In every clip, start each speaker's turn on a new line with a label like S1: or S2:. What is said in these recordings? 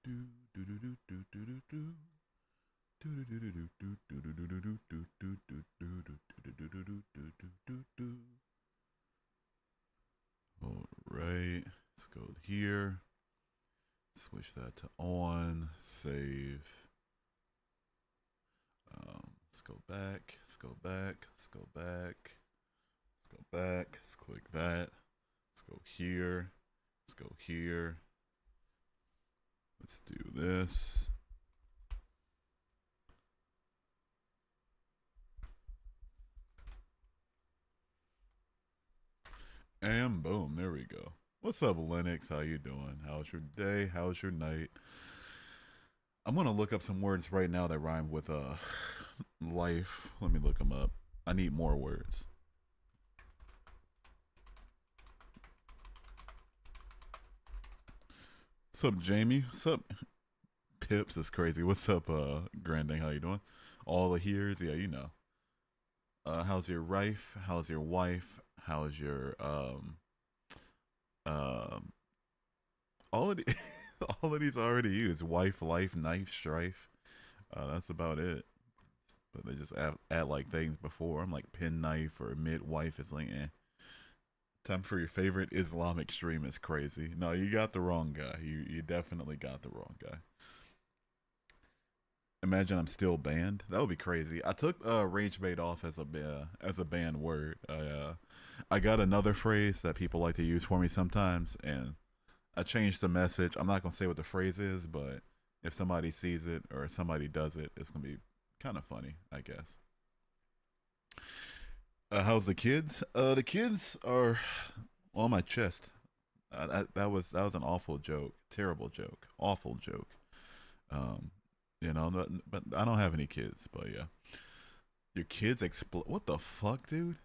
S1: All right, let's go here. Switch that to on. Save. Let's go back. Let's go back. Let's go back. Let's go back. Let's click that. Let's go here. Let's go here. Let's do this. And boom, there we go. What's up, Linux? How you doing? How's your day? How's your night? I'm gonna look up some words right now that rhyme with life. Let me look them up. I need more words. What's up, Jamie? What's up, Pips? Is crazy. What's up, Granding? How you doing? All the here's, yeah, you know. How's your rife? How's your wife? How's your um all of the, all of these already used. Wife, life, knife, strife. That's about it. But they just add like things before. I'm like pen knife or midwife. It's like time for your favorite Islam extremist. Crazy. No, you got the wrong guy. You definitely got the wrong guy. Imagine I'm still banned. That would be crazy. I took rage bait off as a banned word. I got another phrase that people like to use for me sometimes, and I changed the message. I'm not gonna say what the phrase is, but if somebody sees it or if somebody does it, it's gonna be kind of funny, I guess. How's the kids? The kids are on my chest. That was an awful joke, terrible joke, awful joke. Um, but I don't have any kids. But yeah, your kids explode. What the fuck, dude?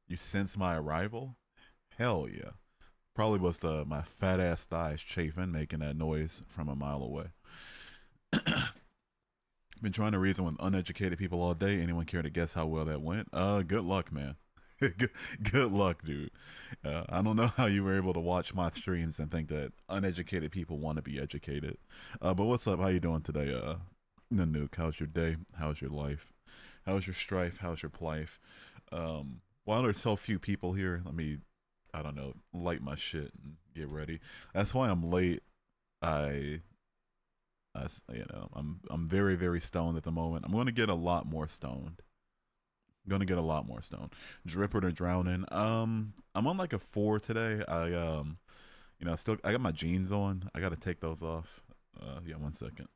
S1: You sense my arrival? Hell yeah. Probably was the my fat ass thighs chafing, making that noise from a mile away. Been trying to reason with uneducated people all day. Anyone care to guess how well that went? Good luck, man. Good luck, dude. I don't know how you were able to watch my streams and think that uneducated people want to be educated. But what's up? How you doing today? Nanook, how's your day? How's your life? How's your strife? How's your plife? While there's so few people here, let me, I don't know, light my shit and get ready. That's why I'm late. I I'm very very stoned at the moment. I'm going to get a lot more stoned. Going to get a lot more stoned. Dripping or drowning. I'm on like a 4 today. I got my jeans on. I got to take those off. Yeah, 1 second.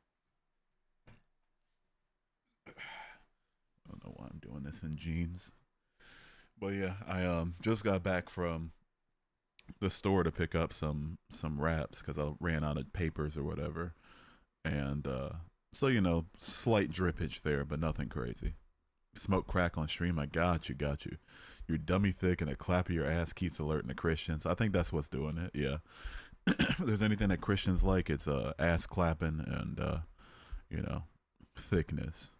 S1: I don't know why I'm doing this in jeans. But yeah, I just got back from the store to pick up some wraps because I ran out of papers or whatever. And so slight drippage there, but nothing crazy. Smoke crack on stream. I got you. You're dummy thick, and a clap of your ass keeps alerting the Christians. I think that's what's doing it. Yeah. If there's anything that Christians like, it's ass clapping and thickness.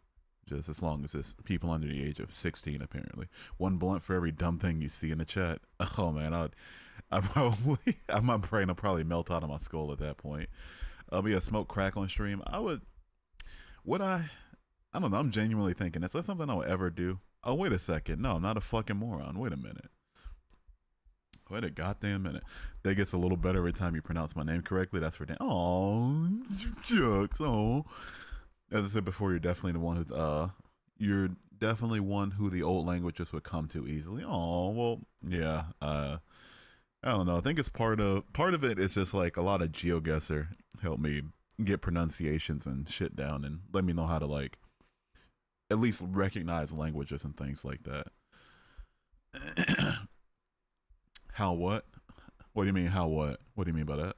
S1: Just as long as it's people under the age of 16, apparently. One blunt for every dumb thing you see in the chat. Oh man, I probably my brain will probably melt out of my skull at that point. But yeah, smoke crack on stream. I don't know. I'm genuinely thinking, is that something I'll ever do? Oh, wait a second. No, I'm not a fucking moron. Wait a minute. Wait a goddamn minute. That gets a little better every time you pronounce my name correctly. That's for damn. Oh, jokes. Oh. As I said before, you're definitely one who the old languages would come to easily. Oh, well, yeah. I don't know. I think it's part of it is just like a lot of GeoGuessr helped me get pronunciations and shit down and let me know how to like at least recognize languages and things like that. How what? What do you mean how what? What do you mean by that?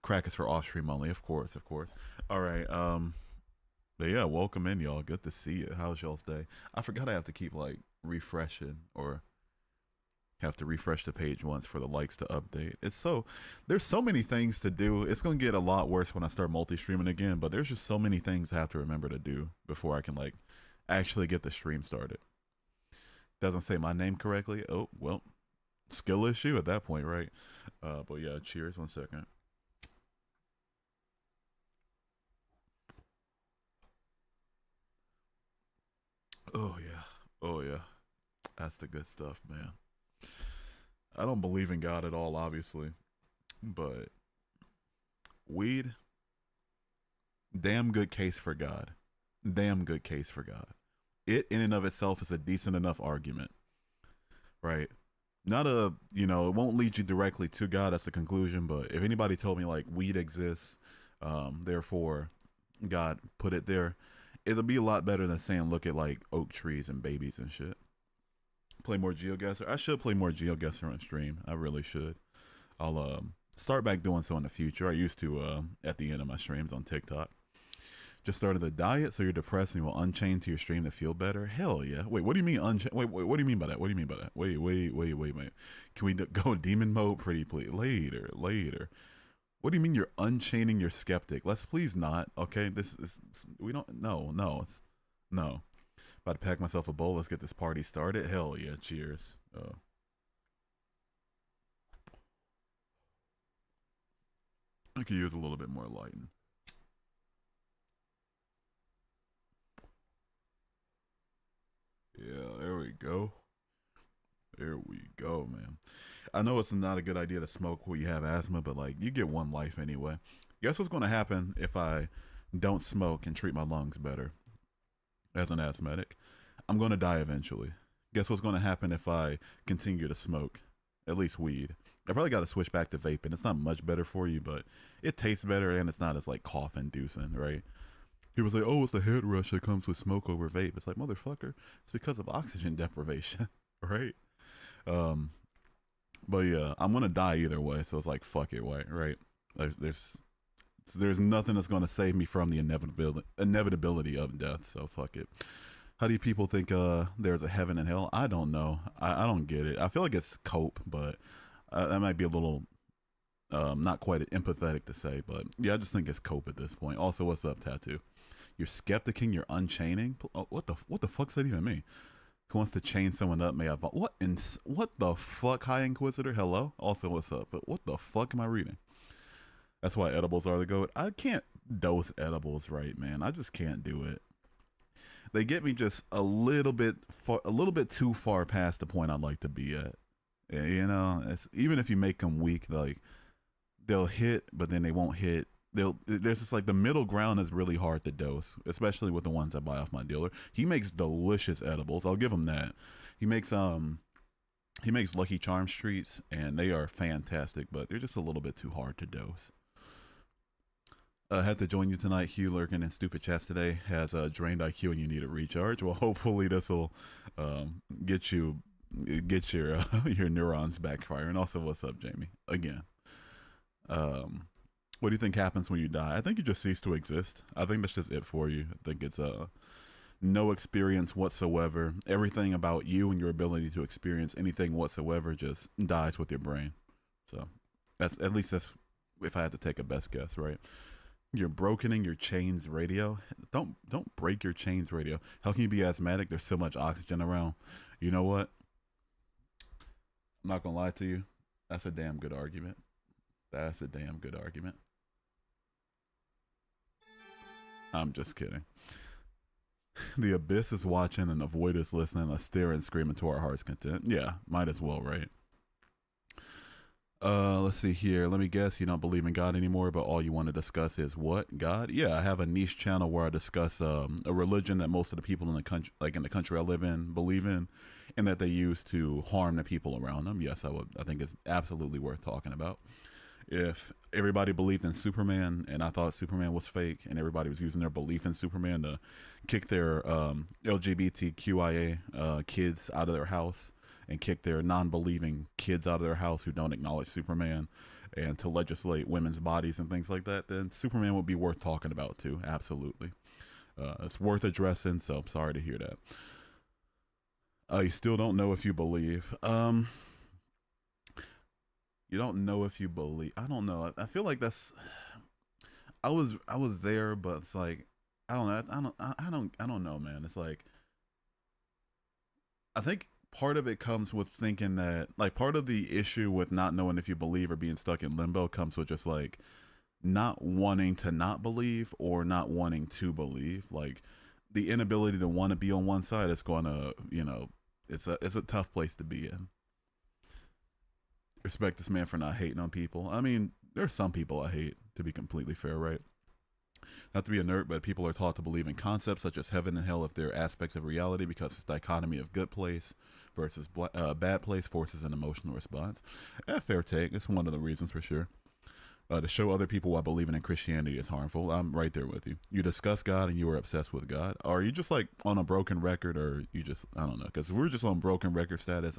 S1: Crack is for off stream only, of course, of course. All right. But yeah, welcome in, y'all. Good to see you. How's y'all's day? I forgot I have to keep like refreshing or have to refresh the page once for the likes to update. There's so many things to do. It's gonna get a lot worse when I start multi-streaming again, but there's just so many things I have to remember to do before I can like actually get the stream started. Doesn't say my name correctly. Oh well, skill issue at that point, right? But yeah, cheers. 1 second. Oh yeah. Oh yeah. That's the good stuff, man. I don't believe in God at all, obviously, but weed, damn good case for God. Damn good case for God. It in and of itself is a decent enough argument, right? Not a, it won't lead you directly to God. That's the conclusion. But if anybody told me like weed exists, therefore God put it there, it'll be a lot better than saying look at like oak trees and babies and shit. Play more GeoGuessr. I should play more GeoGuessr on stream. I really should. I'll start back doing so in the future. I used to at the end of my streams on TikTok. Just started a diet, so you're depressed and you will unchain to your stream to feel better. Hell yeah! Wait, what do you mean unchain? Wait, what do you mean by that? What do you mean by that? Wait. Can we go demon mode pretty please? Later. What do you mean you're unchaining your skeptic? Let's please not. Okay, this is we don't. No, it's no. About to pack myself a bowl. Let's get this party started. Hell yeah! Cheers. I could use a little bit more lighting. Yeah, there we go. There we go, man. I know it's not a good idea to smoke when you have asthma, but like you get one life anyway. Guess what's going to happen if I don't smoke and treat my lungs better as an asthmatic? I'm going to die eventually. Guess what's going to happen if I continue to smoke, at least weed? I probably got to switch back to vaping. It's not much better for you, but it tastes better and it's not as like cough inducing, right? People say, "Oh, it's the head rush that comes with smoke over vape." It's like, motherfucker, it's because of oxygen deprivation, right? Um, but yeah, I'm gonna die either way, so it's like, fuck it, right? There's nothing that's gonna save me from the inevitability of death. So fuck it. How do you people think there's a heaven and hell? I don't know. I don't get it. I feel like it's cope, but that might be a little not quite empathetic to say, but yeah, I just think it's cope at this point. Also, what's up, Tattoo? You're skepticing, you're unchaining. What the fuck's that even mean? Who wants to chain someone up? May I? What the fuck, High Inquisitor? Hello. Also, what's up? But what the fuck am I reading? That's why edibles are the goat. I can't dose edibles right, man. I just can't do it. They get me just a little bit too far past the point I'd like to be at. Yeah, even if you make them weak, like they'll hit, but then they won't hit. There's just like the middle ground is really hard to dose, especially with the ones I buy off my dealer. He makes delicious edibles. I'll give him that. He makes Lucky Charms treats, and they are fantastic, but they're just a little bit too hard to dose. Had to join you tonight. Hugh lurking in stupid chats today has drained IQ and you need a recharge. Well, hopefully this will get your your neurons backfiring. Also, what's up, Jamie? Again, what do you think happens when you die? I think you just cease to exist. I think that's just it for you. I think it's no experience whatsoever. Everything about you and your ability to experience anything whatsoever just dies with your brain. So that's at least that's if I had to take a best guess, right? You're brokening your chains radio. Don't break your chains radio. How can you be asthmatic? There's so much oxygen around. You know what? I'm not gonna lie to you. That's a damn good argument. That's a damn good argument. I'm just kidding. The abyss is watching and the void is listening. Let's stare and scream into our heart's content. Yeah, might as well, right? Let's see here. Let me guess. You don't believe in God anymore, but all you want to discuss is what? God? Yeah, I have a niche channel where I discuss a religion that most of the people in the country, like in the country I live in, believe in, and that they use to harm the people around them. Yes, I would. I think it's absolutely worth talking about. If everybody believed in Superman and I thought Superman was fake, and everybody was using their belief in Superman to kick their LGBTQIA kids out of their house and kick their non-believing kids out of their house who don't acknowledge Superman and to legislate women's bodies and things like that, then Superman would be worth talking about too. Absolutely. It's worth addressing, so I'm sorry to hear that. You still don't know if you believe. You don't know if you believe. I don't know. I feel like that's. I was there, but it's like I don't know. I don't know, man. It's like I think part of it comes with thinking that like part of the issue with not knowing if you believe or being stuck in limbo comes with just like not wanting to not believe or not wanting to believe. Like the inability to want to be on one side is going to, you know, it's a tough place to be in. Respect this man for not hating on people. I mean, there's some people I hate, to be completely fair, right? Not to be a nerd, but people are taught to believe in concepts such as heaven and hell if they're aspects of reality because it's dichotomy of good place versus bad place forces an emotional response. Fair take. It's one of the reasons for sure. To show other people why believing in Christianity is harmful. I'm right there with you. You discuss God and you are obsessed with God. Or are you just like on a broken record, or you just, I don't know. Because if we're just on broken record status,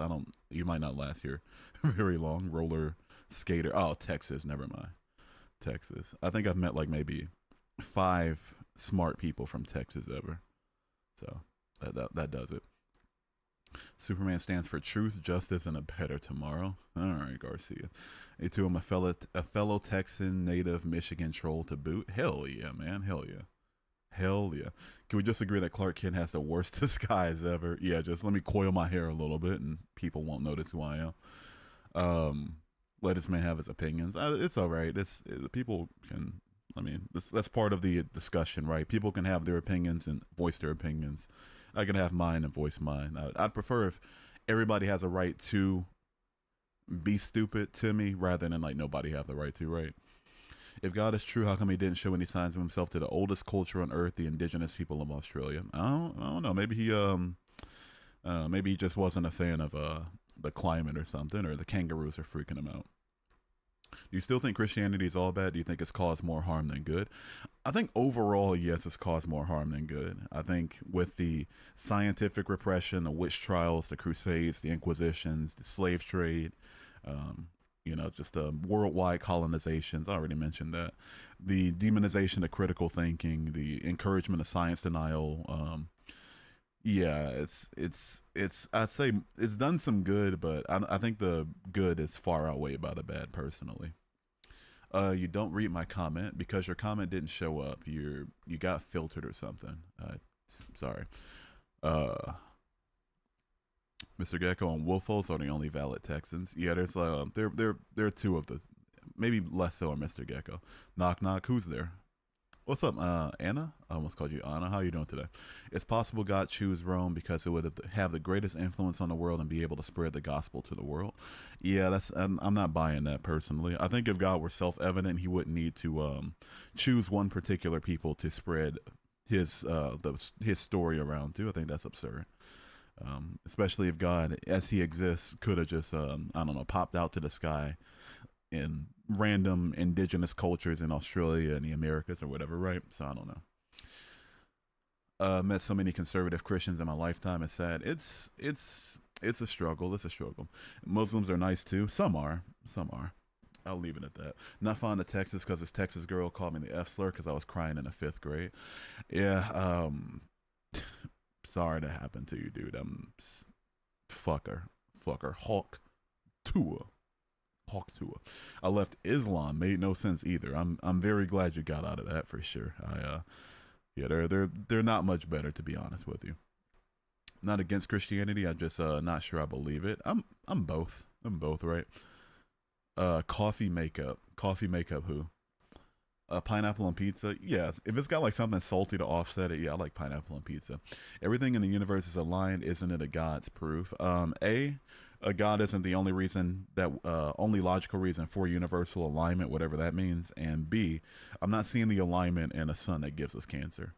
S1: you might not last here very long. Roller skater. Oh, Texas. Never mind. Texas. I think I've met like maybe 5 smart people from Texas ever. So that does it. Superman stands for truth, justice, and a better tomorrow. All right, Garcia. A2, I'm a fellow Texan, native Michigan troll to boot. Hell yeah, man. Hell yeah. Hell yeah. Can we just agree that Clark Kent has the worst disguise ever? Yeah, just let me coil my hair a little bit and people won't notice who I am. Let this man have his opinions. It's all right. People can, I mean, that's part of the discussion, right? People can have their opinions and voice their opinions. I can have mine and voice mine. I'd prefer if everybody has a right to be stupid to me rather than like nobody have the right to, right? If God is true, how come he didn't show any signs of himself to the oldest culture on earth, the indigenous people of Australia? I don't know. Maybe he just wasn't a fan of the climate or something, or the kangaroos are freaking him out. Do you still think Christianity is all bad? Do you think it's caused more harm than good? I think overall, yes, it's caused more harm than good. I think with the scientific repression, the witch trials, the crusades, the inquisitions, the slave trade, just the worldwide colonizations, I already mentioned that, the demonization of critical thinking, the encouragement of science denial, yeah, I'd say it's done some good, but I think the good is far outweighed by the bad personally. You don't read my comment because your comment didn't show up. You got filtered or something. Sorry. Mr. Gecko and Wolfos are the only valid Texans. Yeah, there's there are 2 of the, maybe less so on Mr. Gecko. Knock knock. Who's there? What's up, Anna? I almost called you Anna. How are you doing today? It's possible God chose Rome because it would have the greatest influence on the world and be able to spread the gospel to the world. Yeah, I'm not buying that personally. I think if God were self-evident, he wouldn't need to choose one particular people to spread his story around to. I think that's absurd. Especially if God, as he exists, could have just I don't know, popped out to the sky in random indigenous cultures in Australia and the Americas or whatever, right? So I don't know. Met so many conservative Christians in my lifetime. It's sad. It's a struggle. It's a struggle. Muslims are nice too. Some are. I'll leave it at that. Not fond of Texas because this Texas girl called me the F slur because I was crying in the 5th grade. Yeah. Sorry that happened to you, dude. Fucker. Hawk Tua. I left Islam. Made no sense either. I'm very glad you got out of that for sure. Yeah, they're not much better, to be honest with you. Not against Christianity. I just not sure I believe it. I'm both. Right. Coffee makeup. Who? Pineapple on pizza. Yes. If it's got like something salty to offset it, yeah, I like pineapple on pizza. Everything in the universe is aligned. Isn't it a God's proof? A God isn't the only reason that only logical reason for universal alignment, whatever that means. And B, I'm not seeing the alignment in a sun that gives us cancer.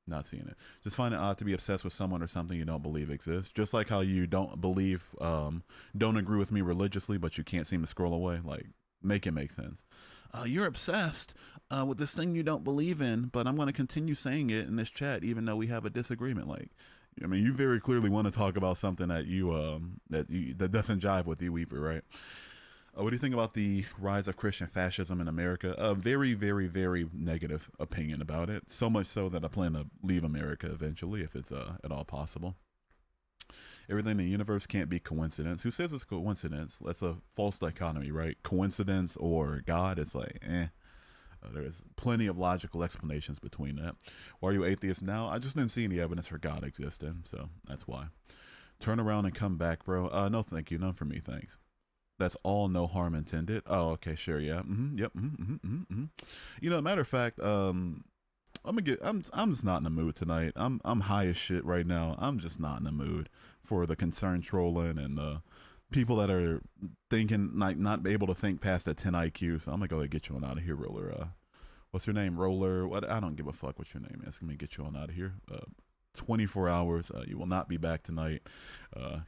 S1: Not seeing it. Just find it odd to be obsessed with someone or something you don't believe exists. Just like how you don't agree with me religiously, but you can't seem to scroll away. Like, make it make sense. You're obsessed with this thing you don't believe in, but I'm going to continue saying it in this chat, even though we have a disagreement. Like, I mean, you very clearly want to talk about something that that doesn't jive with you, Weaver, right? What do you think about the rise of Christian fascism in America? A very, very, very negative opinion about it. So much so that I plan to leave America eventually, if it's at all possible. Everything in the universe can't be coincidence. Who says it's coincidence? That's a false dichotomy, right? Coincidence or God, it's like, there's plenty of logical explanations between that. Why are you atheist now? I just didn't see any evidence for God existing, so that's why. Turn around and come back, bro. No, thank you. None for me, thanks. That's all, no harm intended. Oh, okay, sure, yeah. Yep. You know, matter of fact, I'm just not in the mood tonight. I'm high as shit right now. I'm just not in the mood for the concern trolling and the people that are thinking like not able to think past a 10 IQ. So I'm gonna go ahead and get you on out of here, Roller. What's your name, Roller? What? I don't give a fuck what your name is. Let me get you on out of here. 24 hours. You will not be back tonight.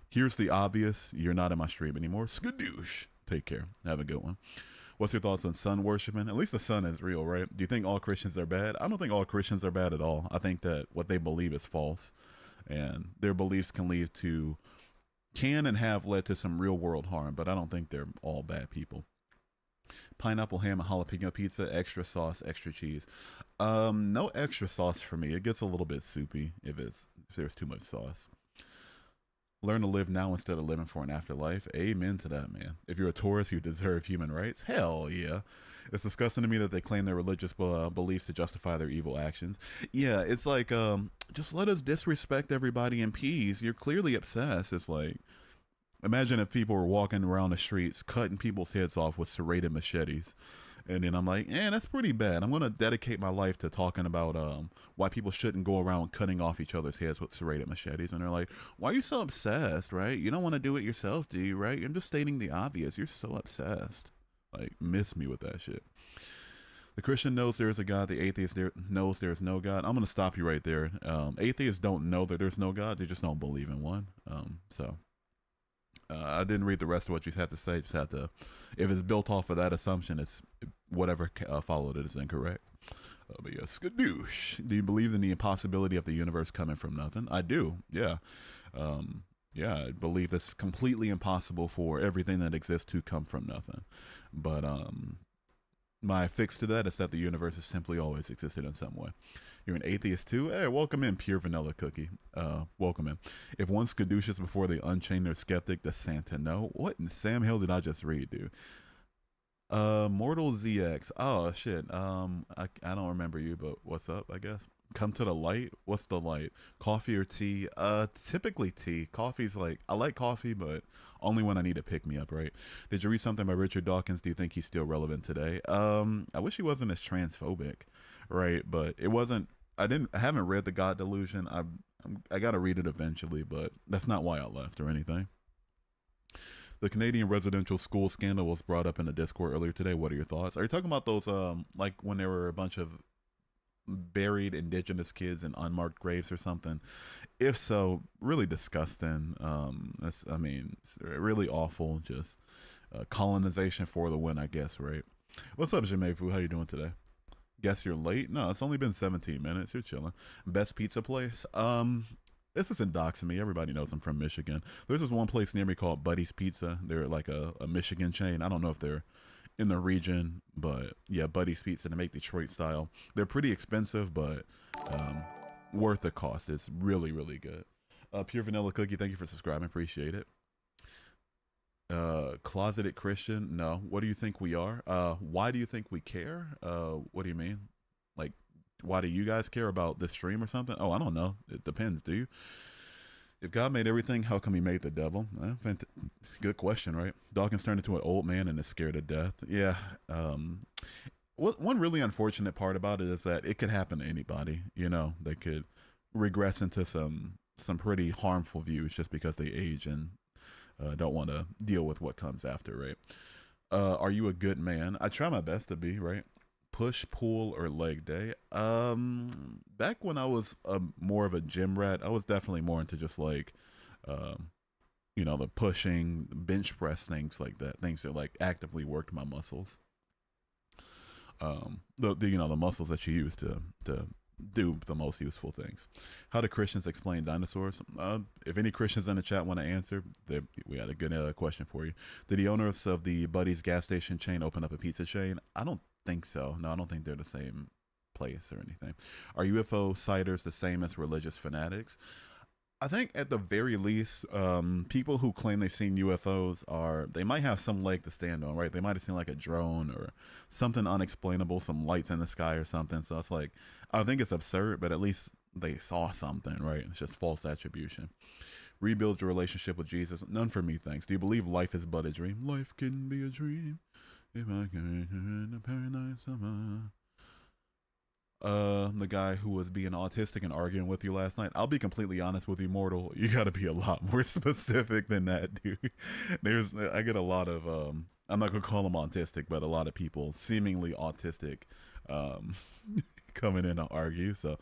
S1: Here's the obvious. You're not in my stream anymore. Skadoosh. Take care. Have a good one. What's your thoughts on sun worshiping? At least the sun is real, right? Do you think all Christians are bad? I don't think all Christians are bad at all. I think that what they believe is false, and their beliefs can and have led to some real world harm, but I don't think they're all bad people. Pineapple ham and jalapeno pizza, extra sauce, extra cheese. No extra sauce for me. It gets a little bit soupy if there's too much sauce. Learn to live now instead of living for an afterlife. Amen to that, man. If you're a Taurus, you deserve human rights. Hell yeah. It's disgusting to me that they claim their religious beliefs to justify their evil actions. Yeah, it's like, just let us disrespect everybody in peace. You're clearly obsessed. It's like, imagine if people were walking around the streets, cutting people's heads off with serrated machetes. And then I'm like, that's pretty bad. I'm going to dedicate my life to talking about why people shouldn't go around cutting off each other's heads with serrated machetes. And they're like, why are you so obsessed, right? You don't want to do it yourself, do you, right? I'm just stating the obvious. You're so obsessed. Like, miss me with that shit. The Christian knows there is a God. The atheist knows there is no God. I'm going to stop you right there. Atheists don't know that there's no God. They just don't believe in one. I didn't read the rest of what you had to say. Just had to, if it's built off of that assumption, it's whatever followed it is incorrect. But yeah, skadoosh. Do you believe in the impossibility of the universe coming from nothing? I do. Yeah. I believe it's completely impossible for everything that exists to come from nothing. But my fix to that is that the universe has simply always existed in some way. You're an atheist too? Hey, welcome in, Pure Vanilla Cookie. Welcome in. If one's caduceus before they unchain their skeptic, does Santa know? What in Sam Hill did I just read, dude? Mortal ZX. Oh, shit. I don't remember you, but what's up, I guess? Come to the light? What's the light? Coffee or tea? Typically tea. Coffee's like, I like coffee, but only when I need to pick me up, right? Did you read something by Richard Dawkins? Do you think he's still relevant today? I wish he wasn't as transphobic, right? But it wasn't, I haven't read The God Delusion. I gotta read it eventually, but that's not why I left or anything. The Canadian residential school scandal was brought up in the Discord earlier today. What are your thoughts? Are you talking about those, like when there were a bunch of buried indigenous kids in unmarked graves or something? If so, really disgusting. It's really awful. Just colonization for the win, I guess, right? What's up, Jamaifu? How you doing today? Guess you're late? No, it's only been 17 minutes. You're chilling. Best pizza place? This isn't doxing me. Everybody knows I'm from Michigan. There's this one place near me called Buddy's Pizza. They're like a Michigan chain. I don't know if they're in the region, but yeah, Buddy's Pizza. They make Detroit style. They're pretty expensive, but worth the cost. It's really, really good. Pure Vanilla Cookie, thank you for subscribing. Appreciate it. Closeted Christian? No. What do you think we are? Why do you think we care? What do you mean? Like, why do you guys care about this stream or something? Oh, I don't know. It depends. Do you? If God made everything, how come he made the devil? Good question, right? Dawkins turned into an old man and is scared of death. Yeah. One really unfortunate part about it is that it could happen to anybody. You know, they could regress into some pretty harmful views just because they age and don't want to deal with what comes after, right? Are you a good man? I try my best to be, right? Push, pull, or leg day. Back when I was more of a gym rat, I was definitely more into just like, the pushing, bench press, things like that. Things that like actively worked my muscles. The muscles that you use to do the most useful things. How do Christians explain dinosaurs? If any Christians in the chat want to answer, we had a good question for you. Did the owners of the Buddy's gas station chain open up a pizza chain? I don't think so. No, I don't think they're the same place or anything. Are UFO sighters the same as religious fanatics? I think at the very least, people who claim they've seen UFOs they might have some leg to stand on, right? They might have seen like a drone or something unexplainable, some lights in the sky or something. So it's like, I think it's absurd, but at least they saw something, right? It's just false attribution. Rebuild your relationship with Jesus. None for me, thanks. Do you believe life is but a dream? Life can be a dream if I can in the paradise summer. The guy who was being autistic and arguing with you last night. I'll be completely honest with you, mortal. You got to be a lot more specific than that, dude. I get a lot of I'm not gonna call them autistic, but a lot of people seemingly autistic, um, coming in to argue. So,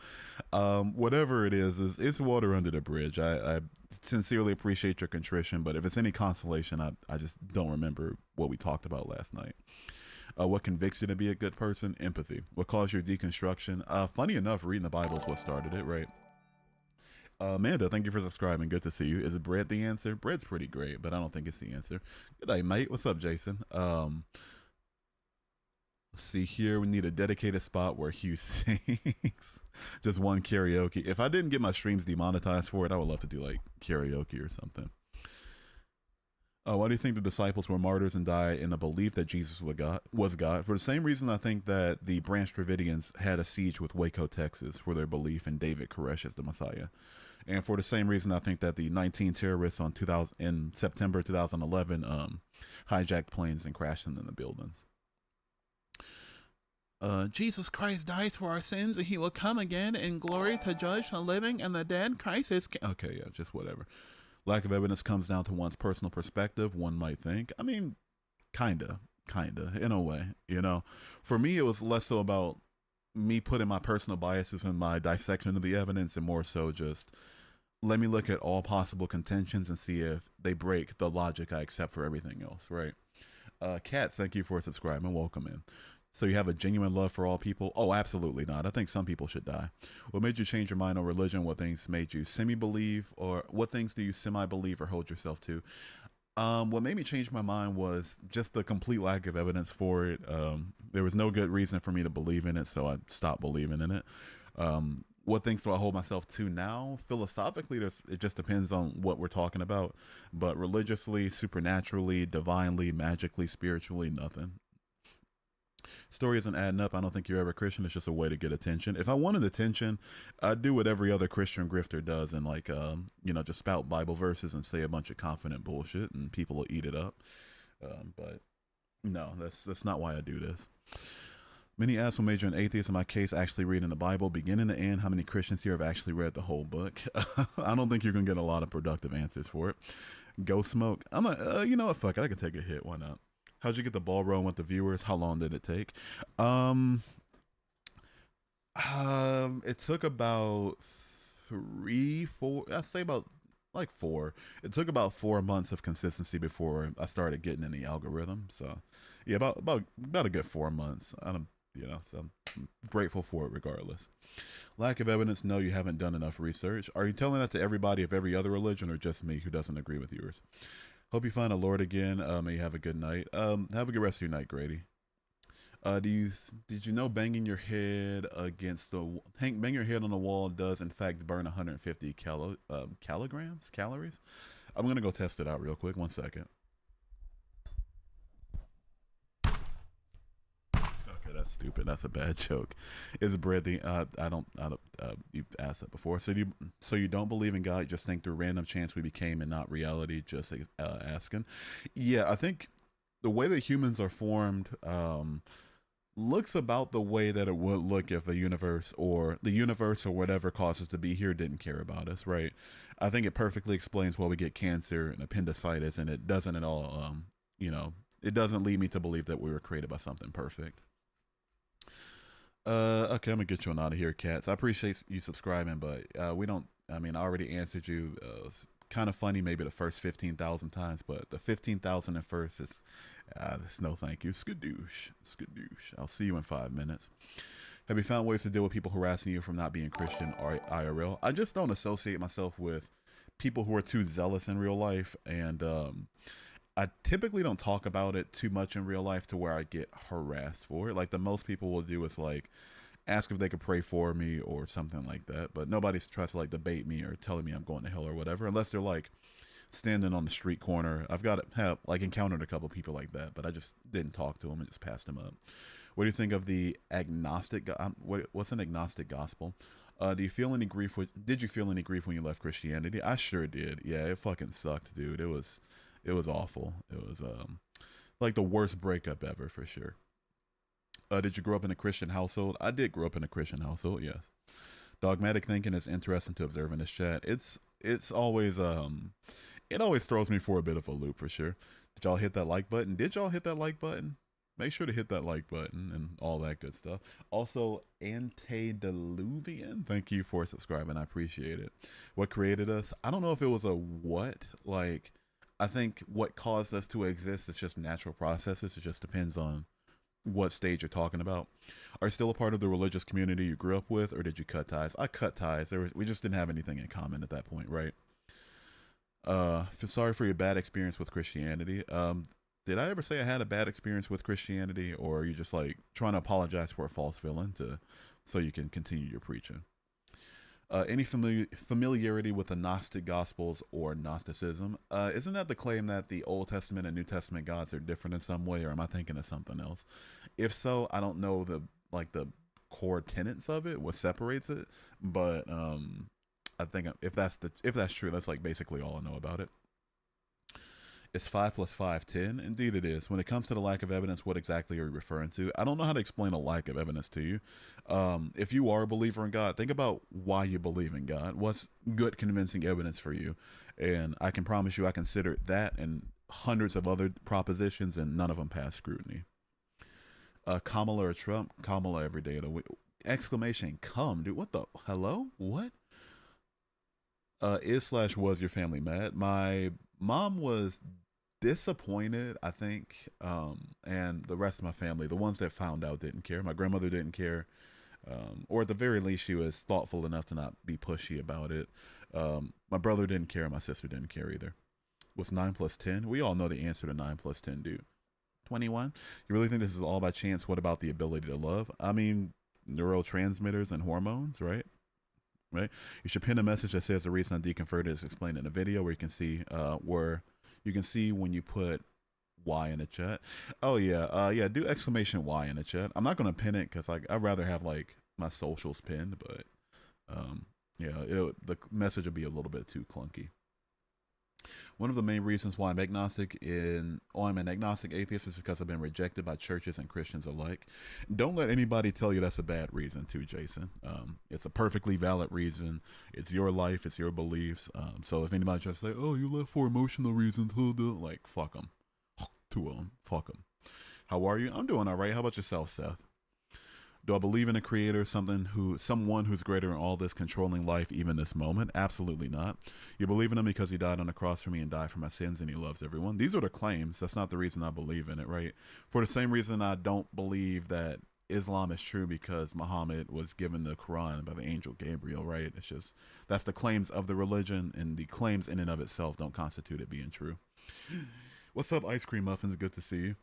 S1: whatever it is it's water under the bridge. I sincerely appreciate your contrition, but if it's any consolation, I just don't remember what we talked about last night. What convicts you to be a good person? Empathy. What caused your deconstruction? Funny enough, reading the Bible is what started it, right? Amanda, thank you for subscribing. Good to see you. Is bread the answer? Bread's pretty great, but I don't think it's the answer. Good day, mate. What's up, Jason? Let's see here. We need a dedicated spot where Hugh sings. Just one karaoke. If I didn't get my streams demonetized for it, I would love to do like karaoke or something. Why do you think the disciples were martyrs and died in the belief that Jesus was God? For the same reason I think that the Branch Dravidians had a siege with Waco, Texas for their belief in David Koresh as the Messiah. And for the same reason I think that the 19 terrorists in September 2011 hijacked planes and crashed into the buildings. Jesus Christ dies for our sins and he will come again in glory to judge the living and the dead. Christ is... Okay, yeah, just whatever. Lack of evidence comes down to one's personal perspective, one might think. I mean, kinda, in a way, you know. For me, it was less so about me putting my personal biases in my dissection of the evidence and more so just let me look at all possible contentions and see if they break the logic I accept for everything else, right? Cats, thank you for subscribing. Welcome in. So you have a genuine love for all people? Oh, absolutely not. I think some people should die. What made you change your mind on religion? What things made you semi-believe? Or what things do you semi-believe or hold yourself to? What made me change my mind was just the complete lack of evidence for it. There was no good reason for me to believe in it, so I stopped believing in it. What things do I hold myself to now? Philosophically, it just depends on what we're talking about. But religiously, supernaturally, divinely, magically, spiritually, nothing. Story isn't adding up. I don't think you're ever Christian. It's just a way to get attention. If I wanted attention, I'd do what every other Christian grifter does and like, just spout Bible verses and say a bunch of confident bullshit and people will eat it up. But no, that's not why I do this. Many ask what major in atheist. In my case, actually reading the Bible, beginning to end. How many Christians here have actually read the whole book? I don't think you're going to get a lot of productive answers for it. Go smoke. I'm like, you know what? Fuck it. I can take a hit. Why not? How'd you get the ball rolling with the viewers? How long did it take? It took about 3, 4. I'd say about like 4. It took about 4 months of consistency before I started getting in the algorithm. So, yeah, about a good 4 months. So I'm grateful for it regardless. Lack of evidence. No, you haven't done enough research. Are you telling that to everybody of every other religion or just me who doesn't agree with yours? Hope you find the Lord again. May you have a good night. Have a good rest of your night, Grady. Did you know banging your head bang your head on the wall does in fact burn 150 calories? I'm gonna go test it out real quick. 1 second. Okay, that's stupid. That's a bad joke. Is bread the? I don't. You've asked that before. So you don't believe in God? You just think through random chance we became and not reality? Just asking. Yeah, I think the way that humans are formed looks about the way that it would look if the universe or whatever caused us to be here didn't care about us, right? I think it perfectly explains why we get cancer and appendicitis, and it doesn't at all. It doesn't lead me to believe that we were created by something perfect. Okay, I'm gonna get you on out of here, cats. I appreciate you subscribing, but we don't. I mean, I already answered you. It's kind of funny, maybe the first 15,000 times, but the 15,001st is, it's no thank you. Skadoosh. I'll see you in 5 minutes. Have you found ways to deal with people harassing you from not being Christian or IRL? I just don't associate myself with people who are too zealous in real life, and I typically don't talk about it too much in real life to where I get harassed for it. Like the most people will do is like ask if they could pray for me or something like that. But nobody's tries to like debate me or telling me I'm going to hell or whatever, unless they're like standing on the street corner. I've encountered a couple people like that, but I just didn't talk to them and just passed them up. What do you think of the agnostic? What's an agnostic gospel? Did you feel any grief when you left Christianity? I sure did. Yeah, it fucking sucked, dude. It was awful. It was like the worst breakup ever for sure. Did you grow up in a Christian household? I did grow up in a Christian household. Yes. Dogmatic thinking is interesting to observe in this chat. It's always it always throws me for a bit of a loop for sure. Did y'all hit that like button? Did y'all hit that like button? Make sure to hit that like button and all that good stuff. Also, Antediluvian, thank you for subscribing. I appreciate it. What created us? I don't know if it was a what. Like, I think what caused us to exist is just natural processes. It just depends on what stage you're talking about. Are you still a part of the religious community you grew up with, or did you cut ties? I cut ties. We just didn't have anything in common at that point, right? Sorry for your bad experience with Christianity. Did I ever say I had a bad experience with Christianity, or are you just like trying to apologize for a false feeling so you can continue your preaching? Any familiarity with the Gnostic Gospels or Gnosticism? Isn't that the claim that the Old Testament and New Testament gods are different in some way, or am I thinking of something else? If so, I don't know the core tenets of it, what separates it, but I think if that's true, that's like basically all I know about it. Is 5 plus 5 10? Indeed it is. When it comes to the lack of evidence, what exactly are you referring to? I don't know how to explain a lack of evidence to you. If you are a believer in God, think about why you believe in God. What's good, convincing evidence for you? And I can promise you I considered that and hundreds of other propositions, and none of them pass scrutiny. Kamala or Trump? Kamala every day of the week. Exclamation, come, dude. What the? Hello? What? Was your family mad? My mom was disappointed, I think, and the rest of my family, the ones that found out, didn't care. My grandmother didn't care, or at the very least, she was thoughtful enough to not be pushy about it. My brother didn't care. My sister didn't care either. What's 9 plus 10? We all know the answer to 9 plus 10, dude. 21? You really think this is all by chance? What about the ability to love? I mean, neurotransmitters and hormones, right? Right? You should pin a message that says the reason I deconverted is explained in a video where you can see when you put Y in the chat. Oh yeah, yeah. Do exclamation Y in the chat. I'm not gonna pin it because like I'd rather have like my socials pinned, but yeah, the message will be a little bit too clunky. One of the main reasons why I'm agnostic I'm an agnostic atheist is because I've been rejected by churches and Christians alike. Don't let anybody tell you that's a bad reason too, Jason. It's a perfectly valid reason. It's your life, it's your beliefs. So if anybody tries to say, oh, you left for emotional reasons, like, fuck them. To them. Fuck them. How are you? I'm doing all right. How about yourself, Seth? Do I believe in a creator, someone who's greater in all this, controlling life, even this moment? Absolutely not. You believe in him because he died on the cross for me and died for my sins, and he loves everyone. These are the claims. That's not the reason I believe in it, right? For the same reason I don't believe that Islam is true because Muhammad was given the Quran by the angel Gabriel, right? It's just, that's the claims of the religion, and the claims in and of itself don't constitute it being true. What's up, Ice Cream Muffins? Good to see you.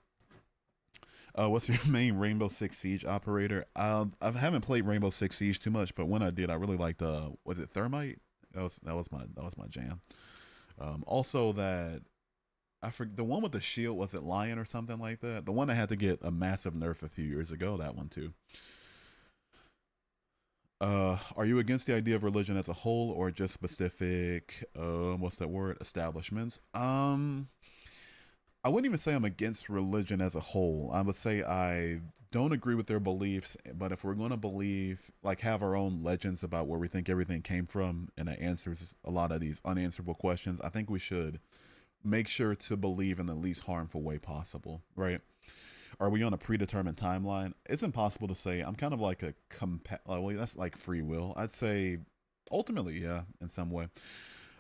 S1: What's your main Rainbow Six Siege operator? I haven't played Rainbow Six Siege too much, but when I did, I really liked was it Thermite? That was my jam. Also that the one with the shield, was it Lion or something like that? The one that had to get a massive nerf a few years ago, that one too. Are you against the idea of religion as a whole or just specific what's that word? Establishments? I wouldn't even say I'm against religion as a whole. I would say I don't agree with their beliefs, but if we're going to believe, like have our own legends about where we think everything came from, and it answers a lot of these unanswerable questions, I think we should make sure to believe in the least harmful way possible, right? Are we on a predetermined timeline? It's impossible to say. I'm kind of like well, that's like free will. I'd say ultimately, yeah, in some way.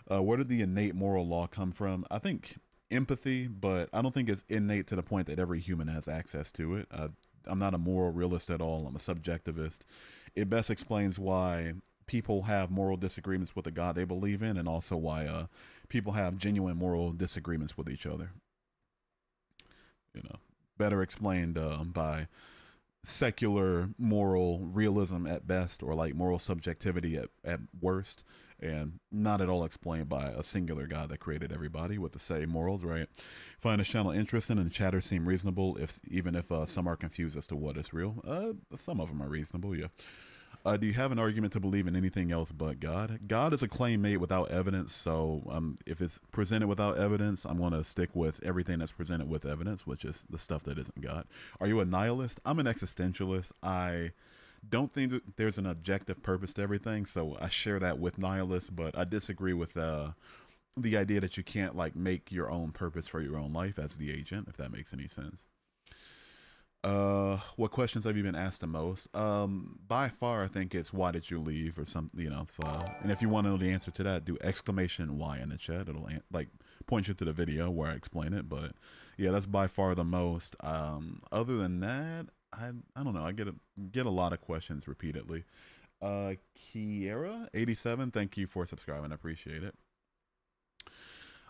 S1: Where did the innate moral law come from? I think empathy, but I don't think it's innate to the point that every human has access to it. I'm not a moral realist at all. I'm a subjectivist. It best explains why people have moral disagreements with the God they believe in, and also why people have genuine moral disagreements with each other. You know, better explained by secular moral realism at best, or like moral subjectivity at worst, and not at all explained by a singular God that created everybody with the same morals, right? Find this channel interesting and the chatter seem reasonable, even if some are confused as to what is real. Some of them are reasonable, yeah. Do you have an argument to believe in anything else but God? God is a claim made without evidence, so if it's presented without evidence, I'm going to stick with everything that's presented with evidence, which is the stuff that isn't God. Are you a nihilist? I'm an existentialist. I don't think that there's an objective purpose to everything, so I share that with nihilists, but I disagree with the idea that you can't like make your own purpose for your own life as the agent, if that makes any sense. What questions have you been asked the most? By far, I think it's why did you leave or something, you know. So, and if you want to know the answer to that, do exclamation Y in the chat. It'll like point you to the video where I explain it. But yeah, that's by far the most. Other than that, I don't know. I get a lot of questions repeatedly. Kiera87, thank you for subscribing. I appreciate it.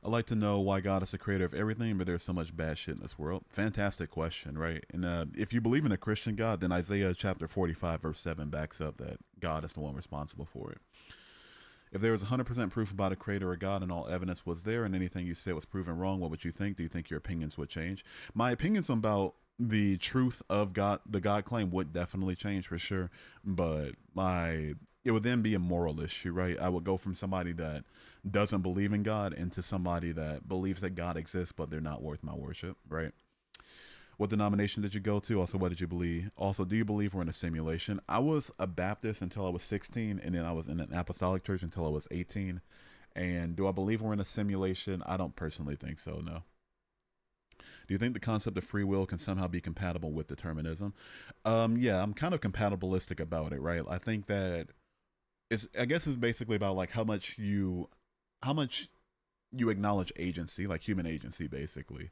S1: I'd like to know why God is the creator of everything, but there's so much bad shit in this world. Fantastic question, right? And if you believe in a Christian God, then Isaiah chapter 45, verse 7 backs up that God is the one responsible for it. If there was 100% proof about a creator or God and all evidence was there and anything you said was proven wrong, what would you think? Do you think your opinions would change? My opinions about the truth of God, the God claim, would definitely change for sure. But it would then be a moral issue, right? I would go from somebody that doesn't believe in God into somebody that believes that God exists, but they're not worth my worship, right? What denomination did you go to? Also, what did you believe? Also, do you believe we're in a simulation? I was a Baptist until I was 16, and then I was in an apostolic church until I was 18. And do I believe we're in a simulation? I don't personally think so, no. Do you think the concept of free will can somehow be compatible with determinism? Yeah, I'm kind of compatibilistic about it, right? I think that I guess it's basically about like how much you acknowledge agency, like human agency, basically.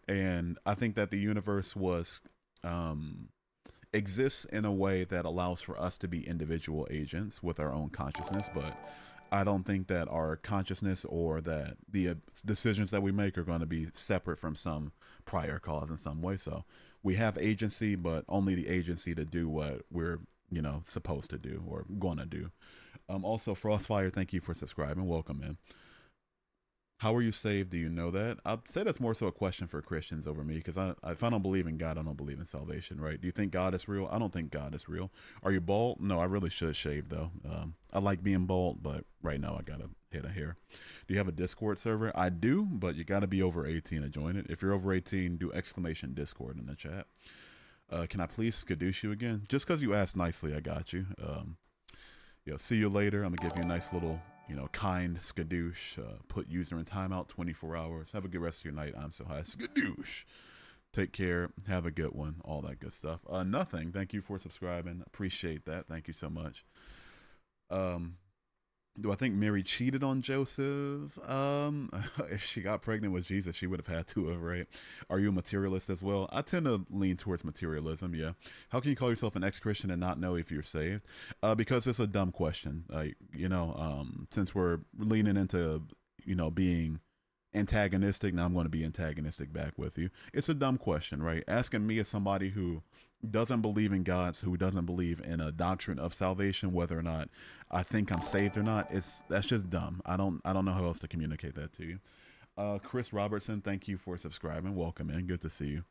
S1: And I think that the universe exists in a way that allows for us to be individual agents with our own consciousness, but I don't think that our consciousness or that the decisions that we make are going to be separate from some prior cause in some way. So we have agency, but only the agency to do what we're, supposed to do or going to do. Also, Frostfire, thank you for subscribing. Welcome in. How are you saved? Do you know that? I'd say that's more so a question for Christians over me, because if I don't believe in God, I don't believe in salvation, right? Do you think God is real? I don't think God is real. Are you bald? No, I really should shave, though. I like being bald, but right now I got to hit a hair. Do you have a Discord server? I do, but you got to be over 18 to join it. If you're over 18, do exclamation Discord in the chat. Can I please skadoosh you again? Just because you asked nicely, I got you. See you later. I'm going to give you a nice little kind skadoosh. Put user in timeout 24 hours. Have a good rest of your night. I'm so high. Skadoosh. Take care. Have a good one. All that good stuff. Nothing. Thank you for subscribing. Appreciate that. Thank you so much. Do I think Mary cheated on Joseph? If she got pregnant with Jesus, she would have had to have, right? Are you a materialist as well? I tend to lean towards materialism, yeah. How can you call yourself an ex-Christian and not know if you're saved? Because it's a dumb question. Like, since we're leaning into, being antagonistic, now I'm going to be antagonistic back with you. It's a dumb question, right? Asking me as somebody who doesn't believe in God, who doesn't believe in a doctrine of salvation, whether or not I think I'm saved or not, that's just dumb. I don't know how else to communicate that to you. Chris Robertson, thank you for subscribing. Welcome in. Good to see you.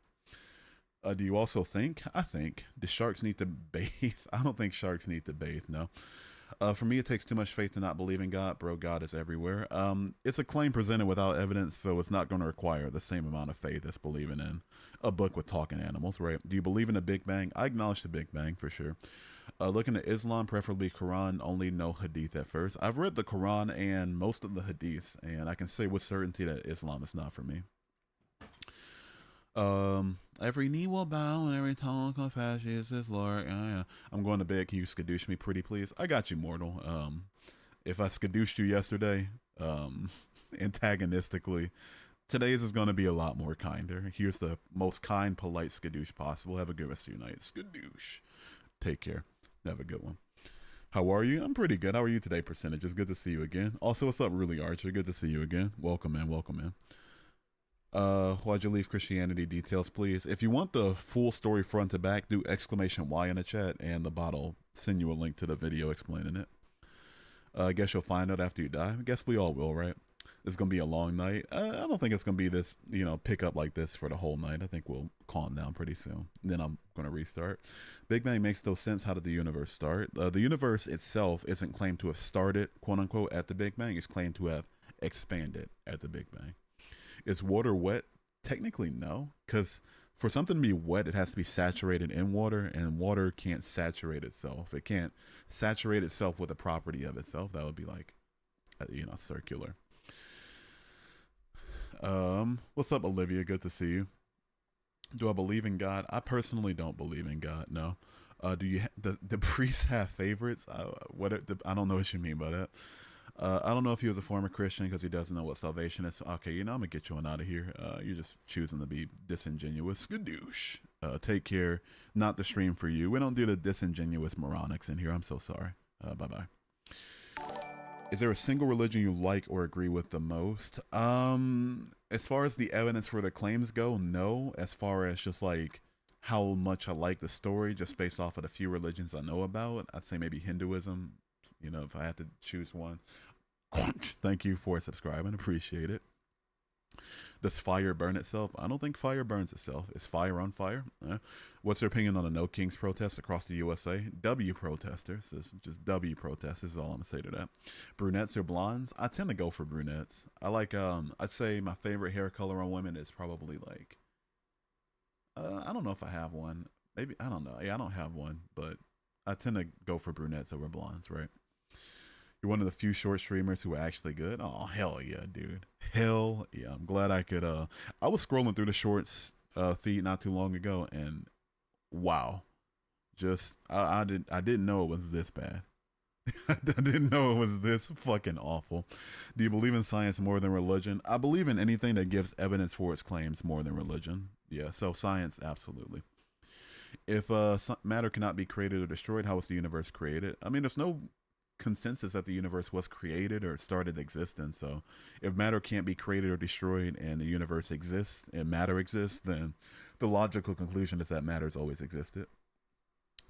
S1: Do you also think? I think the sharks need to bathe. I don't think sharks need to bathe. No. For me, it takes too much faith to not believe in God. Bro, God is everywhere. It's a claim presented without evidence, so it's not going to require the same amount of faith as believing in a book with talking animals, right? Do you believe in the Big Bang? I acknowledge the Big Bang for sure. Looking at Islam, preferably Quran, only no Hadith at first. I've read the Quran and most of the Hadiths, and I can say with certainty that Islam is not for me. Every knee will bow and every tongue confess Jesus is Lord. Yeah. I'm going to bed. Can you skadoosh me pretty please? I got you, mortal. If I skadooshed you yesterday, antagonistically, today's is going to be a lot more kinder. Here's the most kind, polite skadoosh possible. Have a good rest of your night. Skadoosh. Take care. Have a good one. How are you? I'm pretty good. How are you today, Percentages? Good to see you again. Also, what's up, Really Archer? Good to see you again. Welcome in. Welcome in. Why'd you leave Christianity? Details, please. If you want the full story front to back, do exclamation Y in the chat, and the bot will send you a link to the video explaining it. I guess you'll find out after you die. I guess we all will, right? it's gonna be a long night. I don't think it's gonna be this, pick up like this for the whole night. I think we'll calm down pretty soon. Then I'm gonna restart. Big Bang makes no sense. How did the universe start? The universe itself isn't claimed to have started, quote unquote, at the Big Bang. It's claimed to have expanded at the Big Bang. Is water wet? Technically, no, because for something to be wet, it has to be saturated in water, and water can't saturate itself. It can't saturate itself with a property of itself. That would be like, circular. What's up, Olivia? Good to see you. Do I believe in God? I personally don't believe in God. No. Do you? The priests have favorites? I don't know what you mean by that. I don't know if he was a former Christian because he doesn't know what salvation is. Okay, I'm gonna get you on out of here. You're just choosing to be disingenuous. Skadoosh. Take care. Not the stream for you. We don't do the disingenuous moronics in here. I'm so sorry. Bye bye. Is there a single religion you like or agree with the most? As far as the evidence for the claims go, no. As far as just like how much I like the story, just based off of the few religions I know about, I'd say maybe Hinduism. If I had to choose one. Thank you for subscribing. Appreciate it. Does fire burn itself? I don't think fire burns itself. Is fire on fire? What's your opinion on the No Kings protests across the USA? W protesters. It's just W protesters is all I'm going to say to that. Brunettes or blondes? I tend to go for brunettes. I like, I'd say my favorite hair color on women is probably like, I don't know if I have one. Maybe, I don't know. Yeah, I don't have one, but I tend to go for brunettes over blondes, right? You're one of the few short streamers who are actually good. Oh, hell yeah, dude. Hell yeah. I'm glad I could I was scrolling through the shorts feed not too long ago, and wow. Just I didn't know it was this bad. I didn't know it was this fucking awful. Do you believe in science more than religion? I believe in anything that gives evidence for its claims more than religion. Yeah, so science, absolutely. If matter cannot be created or destroyed, how was the universe created? I mean, there's no consensus that the universe was created or started existence. So if matter can't be created or destroyed and the universe exists and matter exists, then the logical conclusion is that matter's always existed.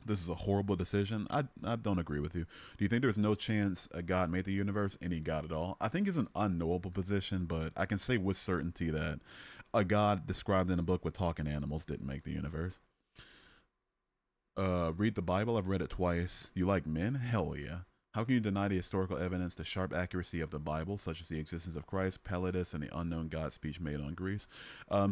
S1: This is a horrible decision. I don't agree with you. Do you think there's no chance a God made the universe? Any God at all? I think it's an unknowable position, but I can say with certainty that a God described in a book with talking animals didn't make the universe. Read the Bible. I've read it twice. You like men? Hell yeah. How can you deny the historical evidence, the sharp accuracy of the Bible, such as the existence of Christ, Pelides, and the unknown God speech made on Greece?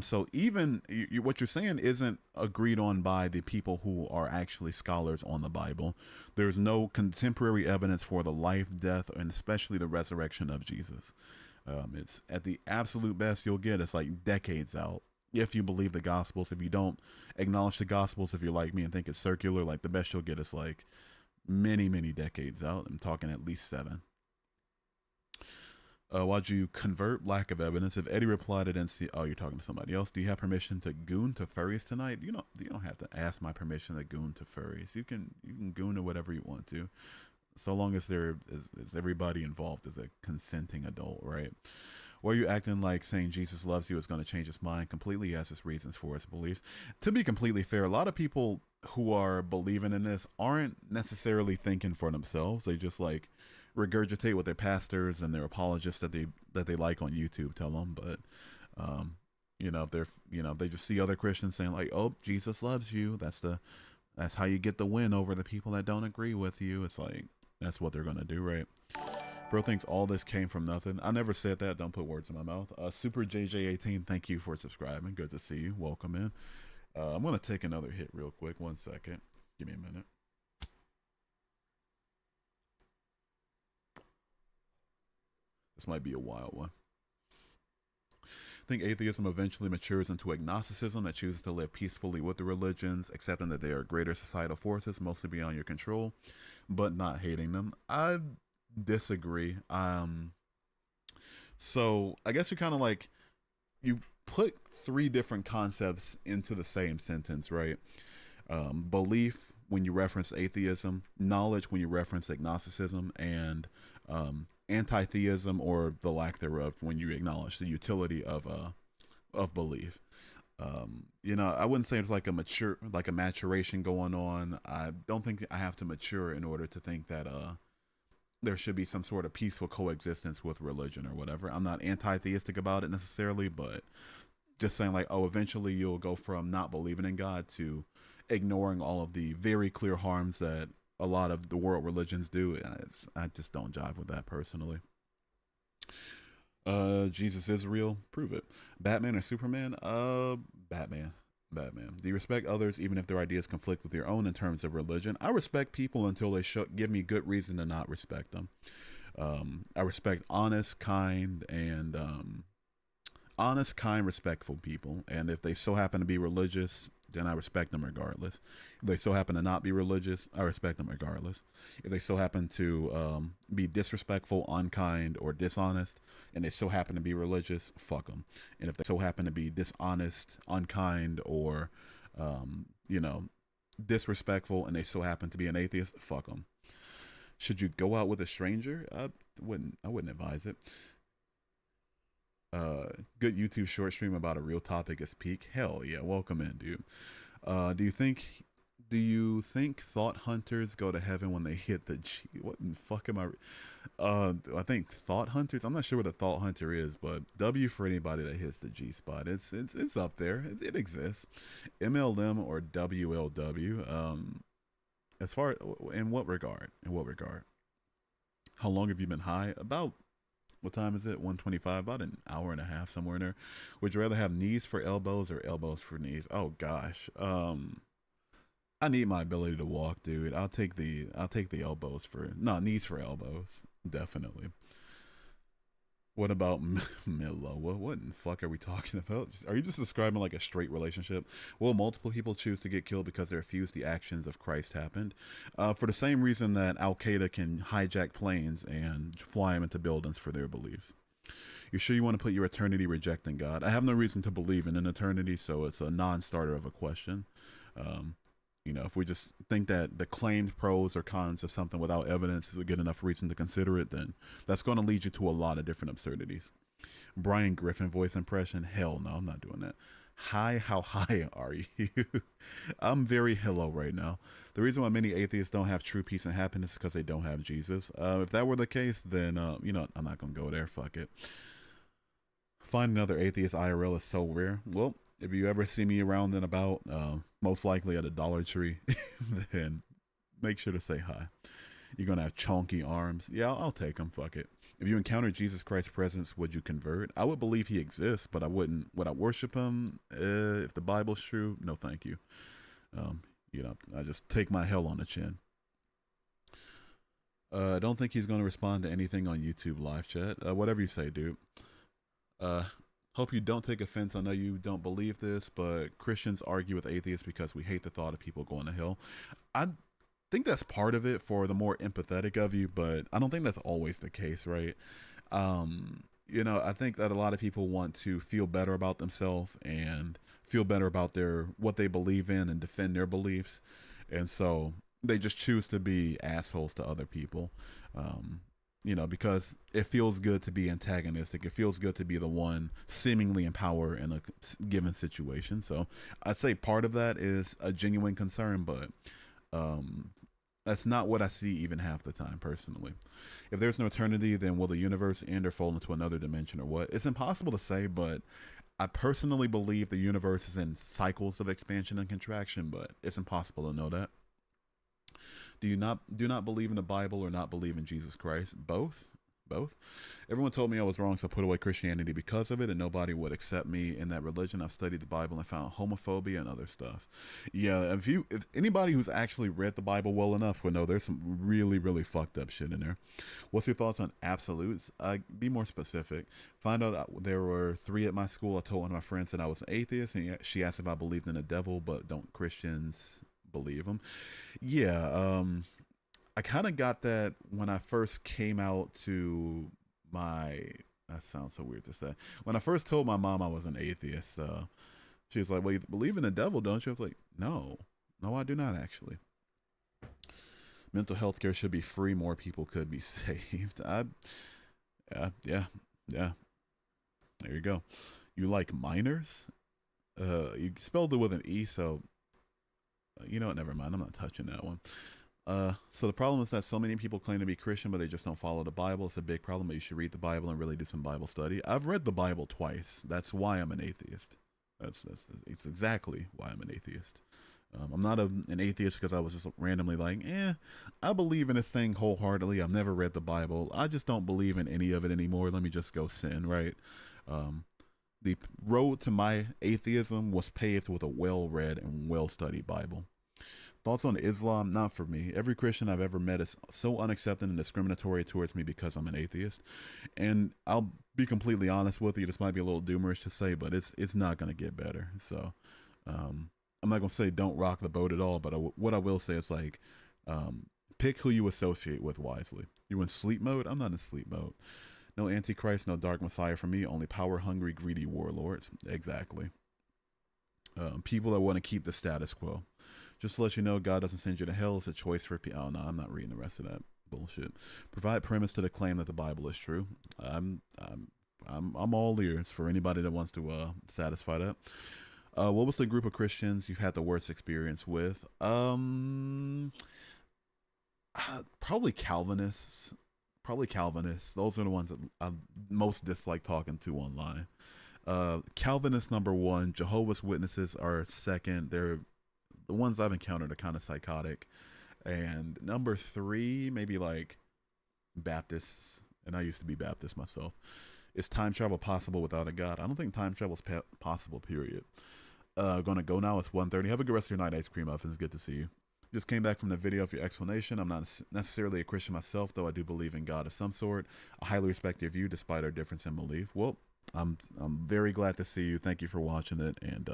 S1: So even what you're saying isn't agreed on by the people who are actually scholars on the Bible. There's no contemporary evidence for the life, death, and especially the resurrection of Jesus. It's at the absolute best you'll get. It's like decades out. If you believe the Gospels, if you don't acknowledge the Gospels, if you're like me and think it's circular, like the best you'll get is like many decades out. I'm talking at least 7. Why'd you convert? Lack of evidence. If Eddie replied it and see, oh, you're talking to somebody else. Do you have permission to goon to furries tonight? You don't have to ask my permission to goon to furries. You can goon to whatever you want to, so long as there is everybody involved is a consenting adult, right? Or are you acting like saying Jesus loves you is going to change his mind completely? He has his reasons for his beliefs. To be completely fair, a lot of people who are believing in this aren't necessarily thinking for themselves. They just like regurgitate what their pastors and their apologists that they like on YouTube tell them. But if they just see other Christians saying like, "Oh, Jesus loves you," that's how you get the win over the people that don't agree with you. It's like that's what they're gonna do, right? Bro thinks all this came from nothing. I never said that. Don't put words in my mouth. Super JJ18, thank you for subscribing. Good to see you. Welcome in. I'm going to take another hit real quick. 1 second. Give me a minute. This might be a wild one. I think atheism eventually matures into agnosticism that chooses to live peacefully with the religions, accepting that they are greater societal forces, mostly beyond your control, but not hating them. I disagree. So I guess you're kind of like, you put 3 different concepts into the same sentence, right? Belief when you reference atheism, knowledge when you reference agnosticism, and anti-theism or the lack thereof when you acknowledge the utility of belief. I wouldn't say it's like a maturation going on. I don't think I have to mature in order to think that there should be some sort of peaceful coexistence with religion or whatever. I'm not anti-theistic about it necessarily, but just saying like, oh, eventually you'll go from not believing in God to ignoring all of the very clear harms that a lot of the world religions do. I just don't jive with that personally. Jesus is real. Prove it. Batman or Superman? Batman. Batman. Do you respect others even if their ideas conflict with your own in terms of religion? I respect people until they give me good reason to not respect them. I respect honest, kind, respectful people. And if they so happen to be religious, then I respect them regardless. If they so happen to not be religious, I respect them regardless. If they so happen to be disrespectful, unkind, or dishonest, and they so happen to be religious, fuck them. And if they so happen to be dishonest, unkind, or, you know, disrespectful, and they so happen to be an atheist, fuck them. Should you go out with a stranger? I wouldn't advise it. Good YouTube short stream about a real topic is peak. Hell yeah, welcome in, dude. Do you think thought hunters go to heaven when they hit the G? What in the fuck am I? I think thought hunters. I'm not sure what a thought hunter is, but W for anybody that hits the G spot. It's up there. It exists. MLM or WLW. As far in what regard? In what regard? How long have you been high? About what time is it? 1:25. About an hour and a half, somewhere in there. Would you rather have knees for elbows or elbows for knees? Oh gosh. I need my ability to walk, dude. I'll take the elbows for no knees for elbows, definitely. What about Milo? What in the fuck are we talking about? Are you just describing like a straight relationship? Will multiple people choose to get killed because they refuse the actions of Christ happened? For the same reason that Al Qaeda can hijack planes and fly them into buildings for their beliefs. You sure you want to put your eternity rejecting God? I have no reason to believe in an eternity, so it's a non-starter of a question. Um, if we just think that the claimed pros or cons of something without evidence is a good enough reason to consider it, then that's going to lead you to a lot of different absurdities. Brian Griffin voice impression? Hell no, I'm not doing that. Hi, how high are you? I'm very hello right now. The reason why many atheists don't have true peace and happiness is because they don't have Jesus. If that were the case, then, I'm not going to go there. Fuck it. Find another atheist IRL is so rare. Well, if you ever see me around and about, most likely at a Dollar Tree, then make sure to say hi. You're gonna have chonky arms. Yeah, I'll take them. Fuck it. If you encounter Jesus Christ's presence, would you convert? I would believe he exists, but I wouldn't. Would I worship him? If the Bible's true, no, thank you. Um, I just take my hell on the chin. I don't think he's gonna respond to anything on YouTube live chat. Whatever you say, dude. Uh, Hope you don't take offense. I know you don't believe this, but Christians argue with atheists because we hate the thought of people going to hell. I think that's part of it for the more empathetic of you, but I don't think that's always the case, right? I think that a lot of people want to feel better about themselves and feel better about what they believe in and defend their beliefs, and so they just choose to be assholes to other people. Because it feels good to be antagonistic. It feels good to be the one seemingly in power in a given situation. So I'd say part of that is a genuine concern, but that's not what I see even half the time, personally. If there's no eternity, then will the universe end or fall into another dimension or what? It's impossible to say, but I personally believe the universe is in cycles of expansion and contraction, but it's impossible to know that. Do not believe in the Bible or not believe in Jesus Christ? Both. Both. Everyone told me I was wrong, so I put away Christianity because of it, and nobody would accept me in that religion. I've studied the Bible and found homophobia and other stuff. Yeah, if anybody who's actually read the Bible well enough would know there's some really, really fucked up shit in there. What's your thoughts on absolutes? Be more specific. Find out there were 3 at my school. I told one of my friends that I was an atheist, and she asked if I believed in the devil, but don't Christians believe him? Yeah, I kind of got that when I first came out to my. That sounds so weird to say. When I first told my mom I was an atheist, she was like, "Well, you believe in the devil, don't you?" I was like, "No, no, I do not actually." Mental health care should be free. More people could be saved. Yeah. There you go. You like minors? You spelled it with an E, so you know what? Never mind. I'm not touching that one. So the problem is that so many people claim to be Christian, but they just don't follow the Bible. It's a big problem, but you should read the Bible and really do some Bible study. I've read the Bible twice. That's why I'm an atheist. That's it's exactly why I'm an atheist. I'm not an atheist because I was just randomly like, I believe in this thing wholeheartedly. I've never read the Bible. I just don't believe in any of it anymore. Let me just go sin, right? Um, the road to my atheism was paved with a well-read and well-studied Bible. Thoughts on Islam? Not for me. Every Christian I've ever met is so unaccepting and discriminatory towards me because I'm an atheist. And I'll be completely honest with you. This might be a little doomerish to say, but it's not going to get better. So I'm not going to say don't rock the boat at all, but what I will say is like, pick who you associate with wisely. You in sleep mode? I'm not in sleep mode. No Antichrist, no Dark Messiah for me. Only power-hungry, greedy warlords. Exactly. People that want to keep the status quo. Just to let you know, God doesn't send you to hell. It's a choice for people. Oh no, I'm not reading the rest of that bullshit. Provide premise to the claim that the Bible is true. I'm all ears for anybody that wants to satisfy that. What was the group of Christians you've had the worst experience with? Probably Calvinists. Probably Calvinists. Those are the ones that I most dislike talking to online. Calvinists number one. Jehovah's Witnesses are second. They're the ones I've encountered are kind of psychotic. And number three, maybe like Baptists, and I used to be Baptist myself. Is time travel possible without a God? I don't think time travel is possible, period. Gonna go now. It's 1:30. Have a good rest of your night, Ice Cream Muffins. Good to see you. Just came back from the video of your explanation. I'm not necessarily a Christian myself, though I do believe in God of some sort. I highly respect your view despite our difference in belief. Well, I'm very glad to see you. Thank you for watching it. And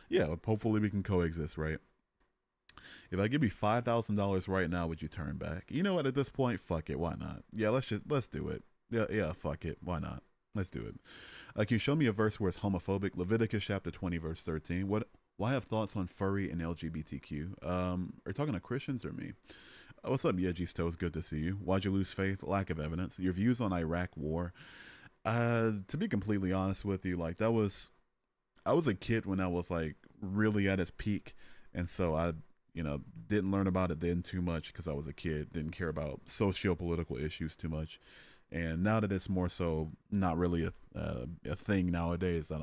S1: yeah, hopefully we can coexist, right? If I give you $5,000 right now, would you turn back? You know what? At this point, fuck it. Why not? Yeah, let's do it. Yeah, fuck it. Why not? Let's do it. Can you show me a verse where it's homophobic? Leviticus chapter 20, verse 13. Why have thoughts on furry and LGBTQ? Are you talking to Christians or me? What's up, Yeji Stoves? Good to see you. Why'd you lose faith? Lack of evidence. Your views on Iraq war. To be completely honest with you, like I was a kid when I was like really at its peak, and so I didn't learn about it then too much because I was a kid, didn't care about socio-political issues too much. And now that it's more so not really a thing nowadays, I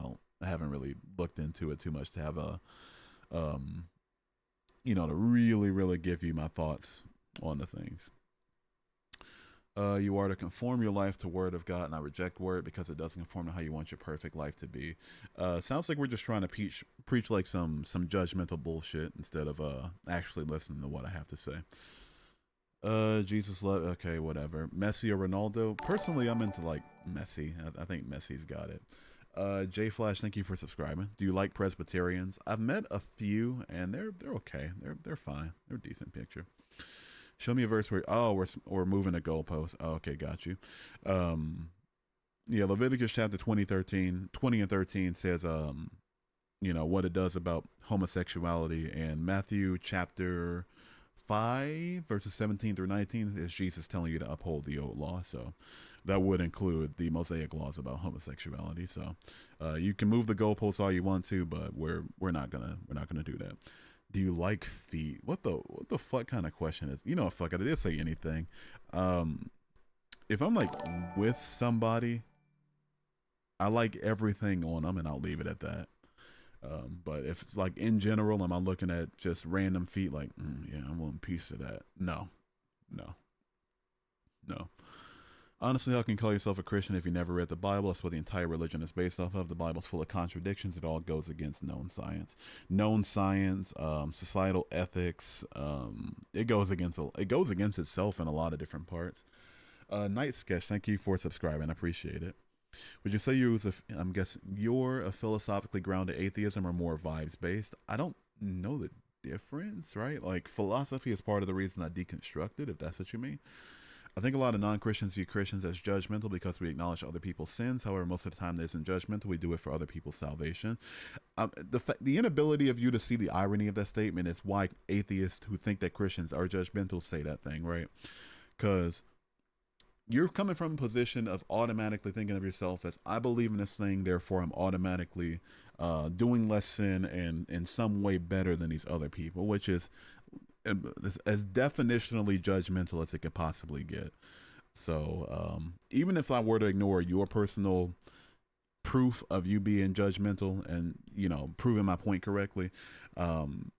S1: haven't really looked into it too much to have to really, really give you my thoughts on the things. You are to conform your life to Word of God, and I reject Word because it doesn't conform to how you want your perfect life to be. Sounds like we're just trying to preach like some judgmental bullshit instead of actually listening to what I have to say. Jesus love. Okay, whatever. Messi or Ronaldo? Personally, I'm into like Messi. I think Messi's got it. J Flash, thank you for subscribing. Do you like Presbyterians? I've met a few, and they're okay. They're fine. They're a decent picture. Show me a verse where we're moving a goalpost. Oh, okay, got you. Yeah, Leviticus chapter 20 and 13 says what it does about homosexuality, and Matthew chapter 5 verses 17 through 19 is Jesus telling you to uphold the old law. So that would include the Mosaic laws about homosexuality. So you can move the goalposts all you want to, but we're not gonna do that. Do you like feet? What the fuck kind of question is? Fuck it. I did say anything. If I'm like with somebody, I like everything on them, and I'll leave it at that. But if it's like in general, am I looking at just random feet? Like, yeah, I want a piece of that. No. Honestly, how can you call yourself a Christian if you never read the Bible? That's what the entire religion is based off of. The Bible's full of contradictions. It all goes against known science. Societal ethics. It goes against itself in a lot of different parts. Night Sketch, thank you for subscribing. I appreciate it. Would you say I'm guessing you're a philosophically grounded atheism or more vibes based? I don't know the difference, right? Like philosophy is part of the reason I deconstructed, if that's what you mean. I think a lot of non-Christians view Christians as judgmental because we acknowledge other people's sins. However, most of the time, there isn't judgmental. We do it for other people's salvation. The inability of you to see the irony of that statement is why atheists who think that Christians are judgmental say that thing, right? Because you're coming from a position of automatically thinking of yourself as, I believe in this thing, therefore I'm automatically doing less sin and in some way better than these other people, which is as definitionally judgmental as it could possibly get. So even if I were to ignore your personal proof of you being judgmental and proving my point correctly, um,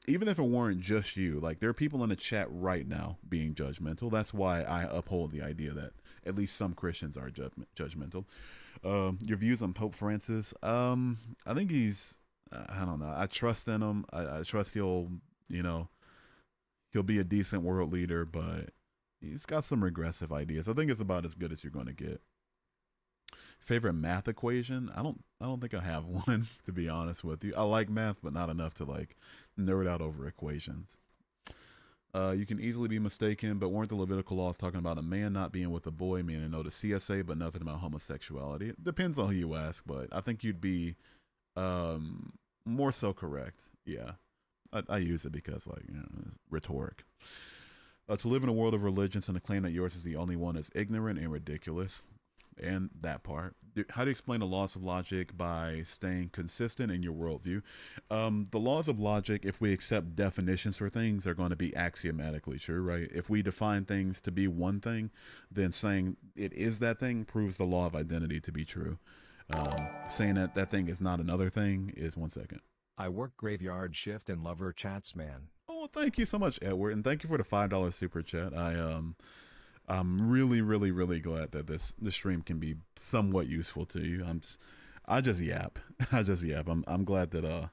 S1: even if it weren't just you, like there are people in the chat right now being judgmental. That's why I uphold the idea that at least some Christians are judgmental. Your views on Pope Francis? I think he's. I don't know. I trust in him. I trust you know, he'll be a decent world leader, but he's got some regressive ideas. I think it's about as good as you're going to get. Favorite math equation? I don't think I have one, to be honest with you. I like math, but not enough to like nerd out over equations. You can easily be mistaken, but weren't the Levitical laws talking about a man not being with a boy, meaning no to CSA, but nothing about homosexuality? It depends on who you ask, but I think you'd be more so correct. Yeah, I use it because like it's rhetoric. To live in a world of religions and to claim that yours is the only one is ignorant and ridiculous. And that part. How do you explain the laws of logic by staying consistent in your worldview? The laws of logic, if we accept definitions for things, are going to be axiomatically true, right? If we define things to be one thing, then saying it is that thing proves the law of identity to be true. Saying that that thing is not another thing is 1 second.
S2: I work graveyard shift and love her chats, man.
S1: Oh, thank you so much, Edward, and thank you for the $5 super chat. I'm really, really, really glad that this stream can be somewhat useful to you. I just yap. I just yap. I'm glad that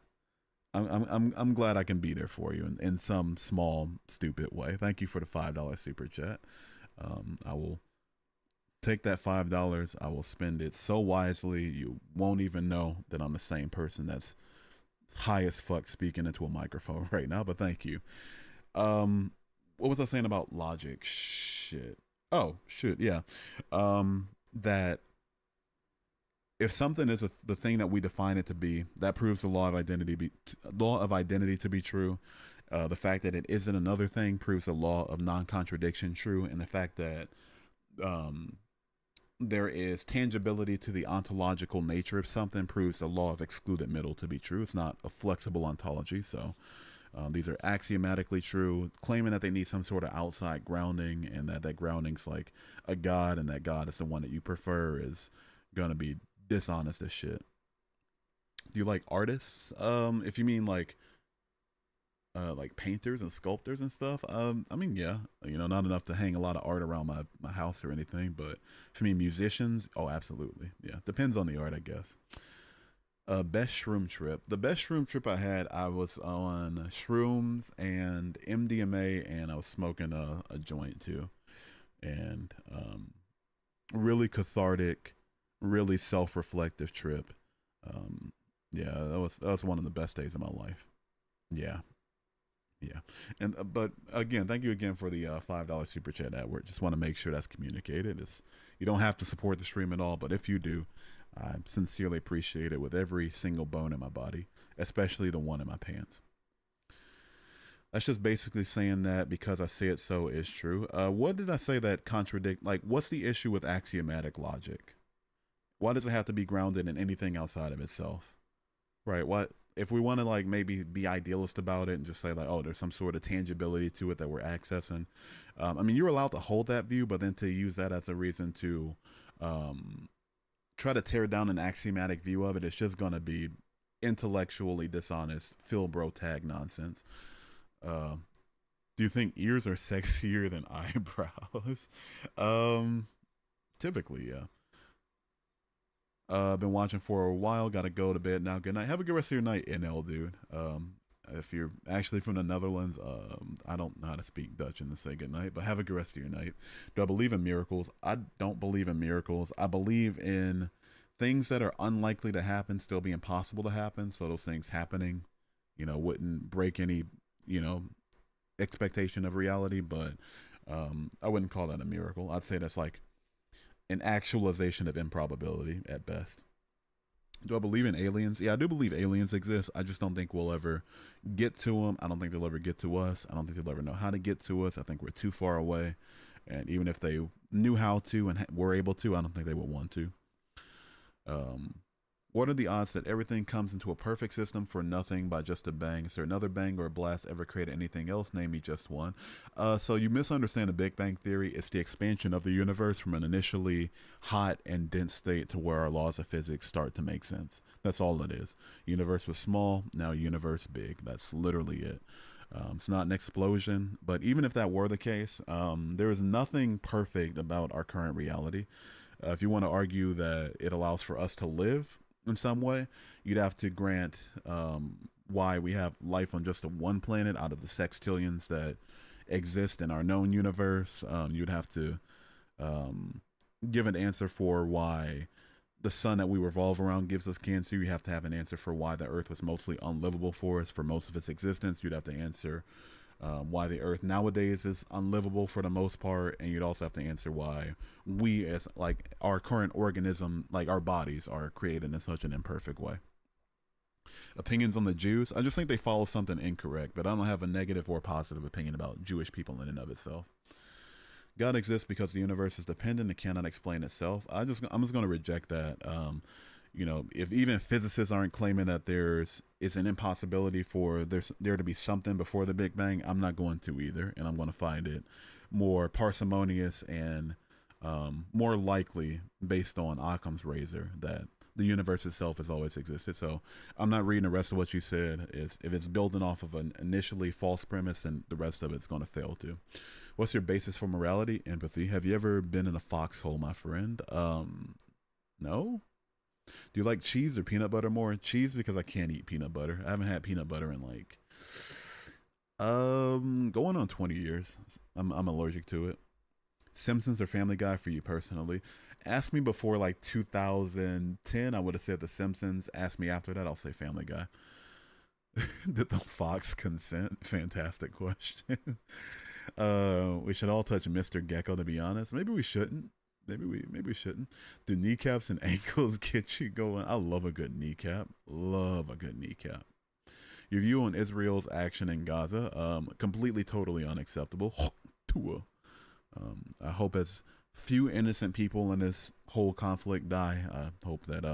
S1: I'm glad I can be there for you in some small stupid way. Thank you for the $5 super chat. I will take that $5. I will spend it so wisely you won't even know that I'm the same person that's high as fuck speaking into a microphone right now. But thank you. What was I saying about logic? Shit. Oh, shit, yeah. That if something is the thing that we define it to be, that proves the law of identity to be true. The fact that it isn't another thing proves the law of non-contradiction true, and the fact that there is tangibility to the ontological nature of something proves the law of excluded middle to be true. It's not a flexible ontology, so these are axiomatically true. Claiming that they need some sort of outside grounding and that grounding's like a god and that god is the one that you prefer is gonna be dishonest as shit. Do you like artists? If you mean like painters and sculptors and stuff, I mean, yeah, not enough to hang a lot of art around my house or anything, but if you mean musicians, oh, absolutely. Yeah, depends on the art, I guess. Best shroom trip. The best shroom trip I had, I was on shrooms and MDMA, and I was smoking a joint too. And really cathartic, really self-reflective trip. Yeah, that was one of the best days of my life. Yeah. Yeah. And but again, thank you again for the $5 super chat, Edward. Just want to make sure that's communicated. You don't have to support the stream at all, but if you do, I sincerely appreciate it with every single bone in my body, especially the one in my pants. That's just basically saying that because I say it so is true. What did I say that contradict? Like, what's the issue with axiomatic logic? Why does it have to be grounded in anything outside of itself? Right? What if we want to like maybe be idealist about it and just say like, oh, there's some sort of tangibility to it that we're accessing? I mean, you're allowed to hold that view, but then to use that as a reason to try to tear down an axiomatic view of it, it's just going to be intellectually dishonest, Phil Bro tag nonsense. Do you think ears are sexier than eyebrows? Typically, yeah. Been watching for a while. Gotta go to bed now. Good night. Have a good rest of your night, NL dude. If you're actually from the Netherlands, I don't know how to speak Dutch and to say good night, but have a good rest of your night. Do I believe in miracles? I don't believe in miracles. I believe in things that are unlikely to happen still being possible to happen. So those things happening, wouldn't break any, expectation of reality. But I wouldn't call that a miracle. I'd say that's like an actualization of improbability at best. Do I believe in aliens? Yeah, I do believe aliens exist. I just don't think we'll ever get to them. I don't think they'll ever get to us. I don't think they'll ever know how to get to us. I think we're too far away. And even if they knew how to and were able to, I don't think they would want to. What are the odds that everything comes into a perfect system for nothing by just a bang? Is there another bang or a blast ever created anything else? Name me just one. So you misunderstand the Big Bang Theory. It's the expansion of the universe from an initially hot and dense state to where our laws of physics start to make sense. That's all it is. Universe was small, now universe big. That's literally it. It's not an explosion, but even if that were the case, there is nothing perfect about our current reality. If you want to argue that it allows for us to live in some way, you'd have to grant why we have life on just a one planet out of the sextillions that exist in our known universe. You'd have to give an answer for why the sun that we revolve around gives us cancer. You have to have an answer for why the Earth was mostly unlivable for us for most of its existence. You'd have to answer why the Earth nowadays is unlivable for the most part, and you'd also have to answer why we, as like our current organism, like our bodies, are created in such an imperfect way. Opinions on the Jews? I just think they follow something incorrect, but I don't have a negative or positive opinion about Jewish people in and of itself. God exists because the universe is dependent and cannot explain itself. I'm just going to reject that. If even physicists aren't claiming that it's an impossibility for there to be something before the Big Bang, I'm not going to either, and I'm going to find it more parsimonious and more likely based on Occam's razor that the universe itself has always existed. So I'm not reading the rest of what you said. If it's building off of an initially false premise, then the rest of it's going to fail too. What's your basis for morality? Empathy. Have you ever been in a foxhole, my friend? No. Do you like cheese or peanut butter more? Cheese because I can't eat peanut butter. I haven't had peanut butter in like going on 20 years. I'm allergic to it. Simpsons or Family Guy for you personally? Ask me before like 2010, I would have said The Simpsons. Ask me after that, I'll say Family Guy. Did the fox consent? Fantastic question. We should all touch Mr. Gecko, to be honest. Maybe we shouldn't. Maybe we shouldn't. Do kneecaps and ankles get you going? I love a good kneecap. Love a good kneecap. Your view on Israel's action in Gaza? Completely, totally unacceptable. I hope as few innocent people in this whole conflict die. I hope that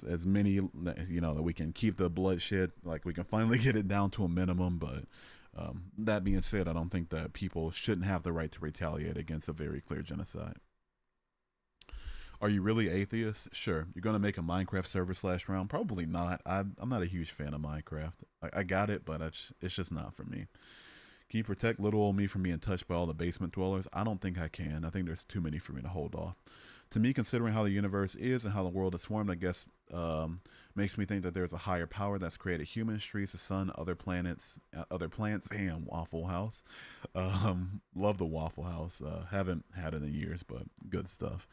S1: as many that we can keep the bloodshed, like we can finally get it down to a minimum. But that being said, I don't think that people shouldn't have the right to retaliate against a very clear genocide. Are you really atheist? Sure. You're going to make a Minecraft server /round? Probably not. I'm not a huge fan of Minecraft. I got it, but it's just not for me. Can you protect little old me from being touched by all the basement dwellers? I don't think I can. I think there's too many for me to hold off. To me, considering how the universe is and how the world is formed, I guess makes me think that there's a higher power that's created humans, trees, the sun, other planets, other plants, and Waffle House. Love the Waffle House. Haven't had it in years, but good stuff.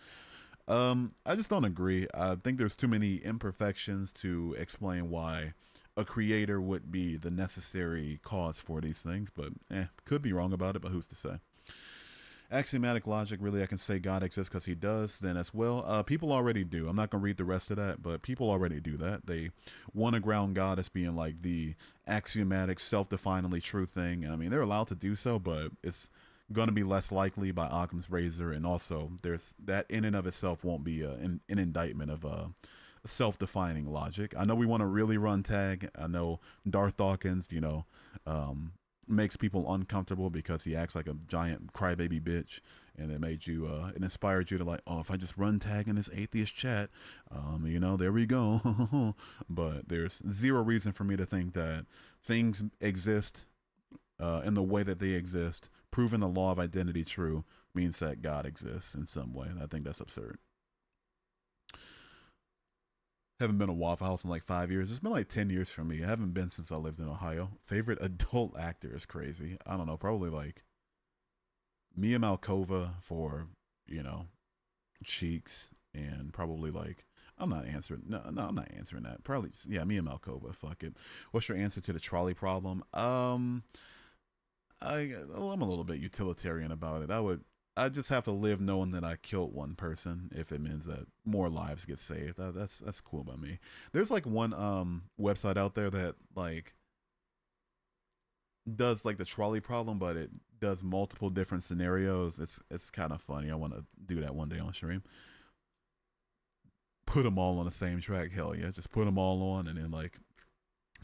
S1: I just don't agree. I think there's too many imperfections to explain why a creator would be the necessary cause for these things, but could be wrong about it, but who's to say? Axiomatic logic, really, I can say God exists because he does, then as well. People already do. I'm not going to read the rest of that, but people already do that. They want to ground God as being like the axiomatic, self-definingly true thing. And I mean, they're allowed to do so, but it's going to be less likely by Occam's razor. And also, there's that in and of itself won't be an indictment of self-defining logic. I know we want to really run tag. I know Darth Dawkins, makes people uncomfortable because he acts like a giant crybaby bitch, and it made you it inspired you to like, oh, if I just run tag in this atheist chat, there we go. But there's zero reason for me to think that things exist in the way that they exist. Proving the law of identity true means that God exists in some way. I think that's absurd. Haven't been to Waffle House in like 5 years. It's been like 10 years for me. I haven't been since I lived in Ohio. Favorite adult actor is crazy. I don't know. Probably like Mia Malkova for, Cheeks. And probably like, I'm not answering. No, I'm not answering that. Probably, yeah, Mia Malkova. Fuck it. What's your answer to the trolley problem? I'm a little bit utilitarian about it. I just have to live knowing that I killed one person if it means that more lives get saved. That's cool by me. There's like one website out there that like does like the trolley problem, but it does multiple different scenarios. It's kind of funny. I want to do that one day on stream. put them all on the same track. Hell yeah, just put them all on and then like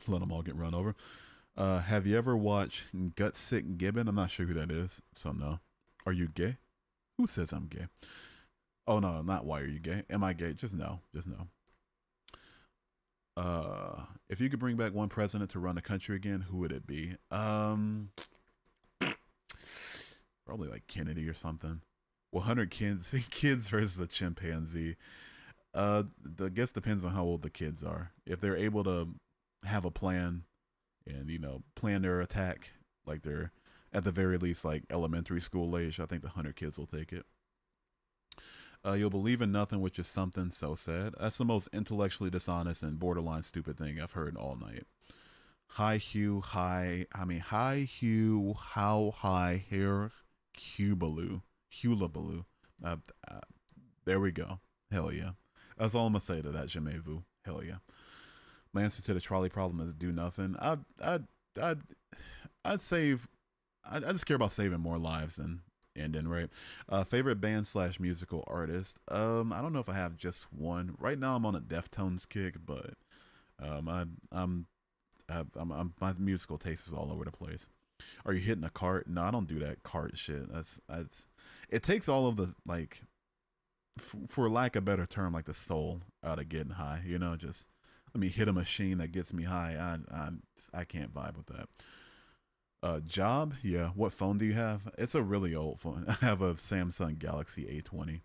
S1: let them all get run over. Have you ever watched Gut Sick Gibbon? I'm not sure who that is, so no. Are you gay? Who says I'm gay? Oh no, not why are you gay? Am I gay? Just no, just no. If you could bring back one president to run the country again, who would it be? Probably like Kennedy or something. 100 kids, kids versus a chimpanzee. I guess depends on how old the kids are. If they're able to have a plan and plan their attack, like they're at the very least like elementary school age, I think the 100 kids will take it. You'll believe in nothing, which is something so sad. That's the most intellectually dishonest and borderline stupid thing I've heard all night. High Hugh, how high hair, Hulabaloo. Uh, uh, there we go. Hell yeah. That's all I'm gonna say to that, Jamais-vous. Hell yeah. My answer to the trolley problem is do nothing. I'd, I'd save. I just care about saving more lives than ending, right? Favorite band slash musical artist. I don't know if I have just one. Right now, I'm on a Deftones kick, but my musical taste is all over the place. Are you hitting a cart? No, I don't do that cart shit. That's it takes all of the like, for lack of a better term, like the soul out of getting high. Just let me hit a machine that gets me high. I can't vibe with that. Job, yeah. What phone do you have? It's a really old phone. I have a Samsung Galaxy A20.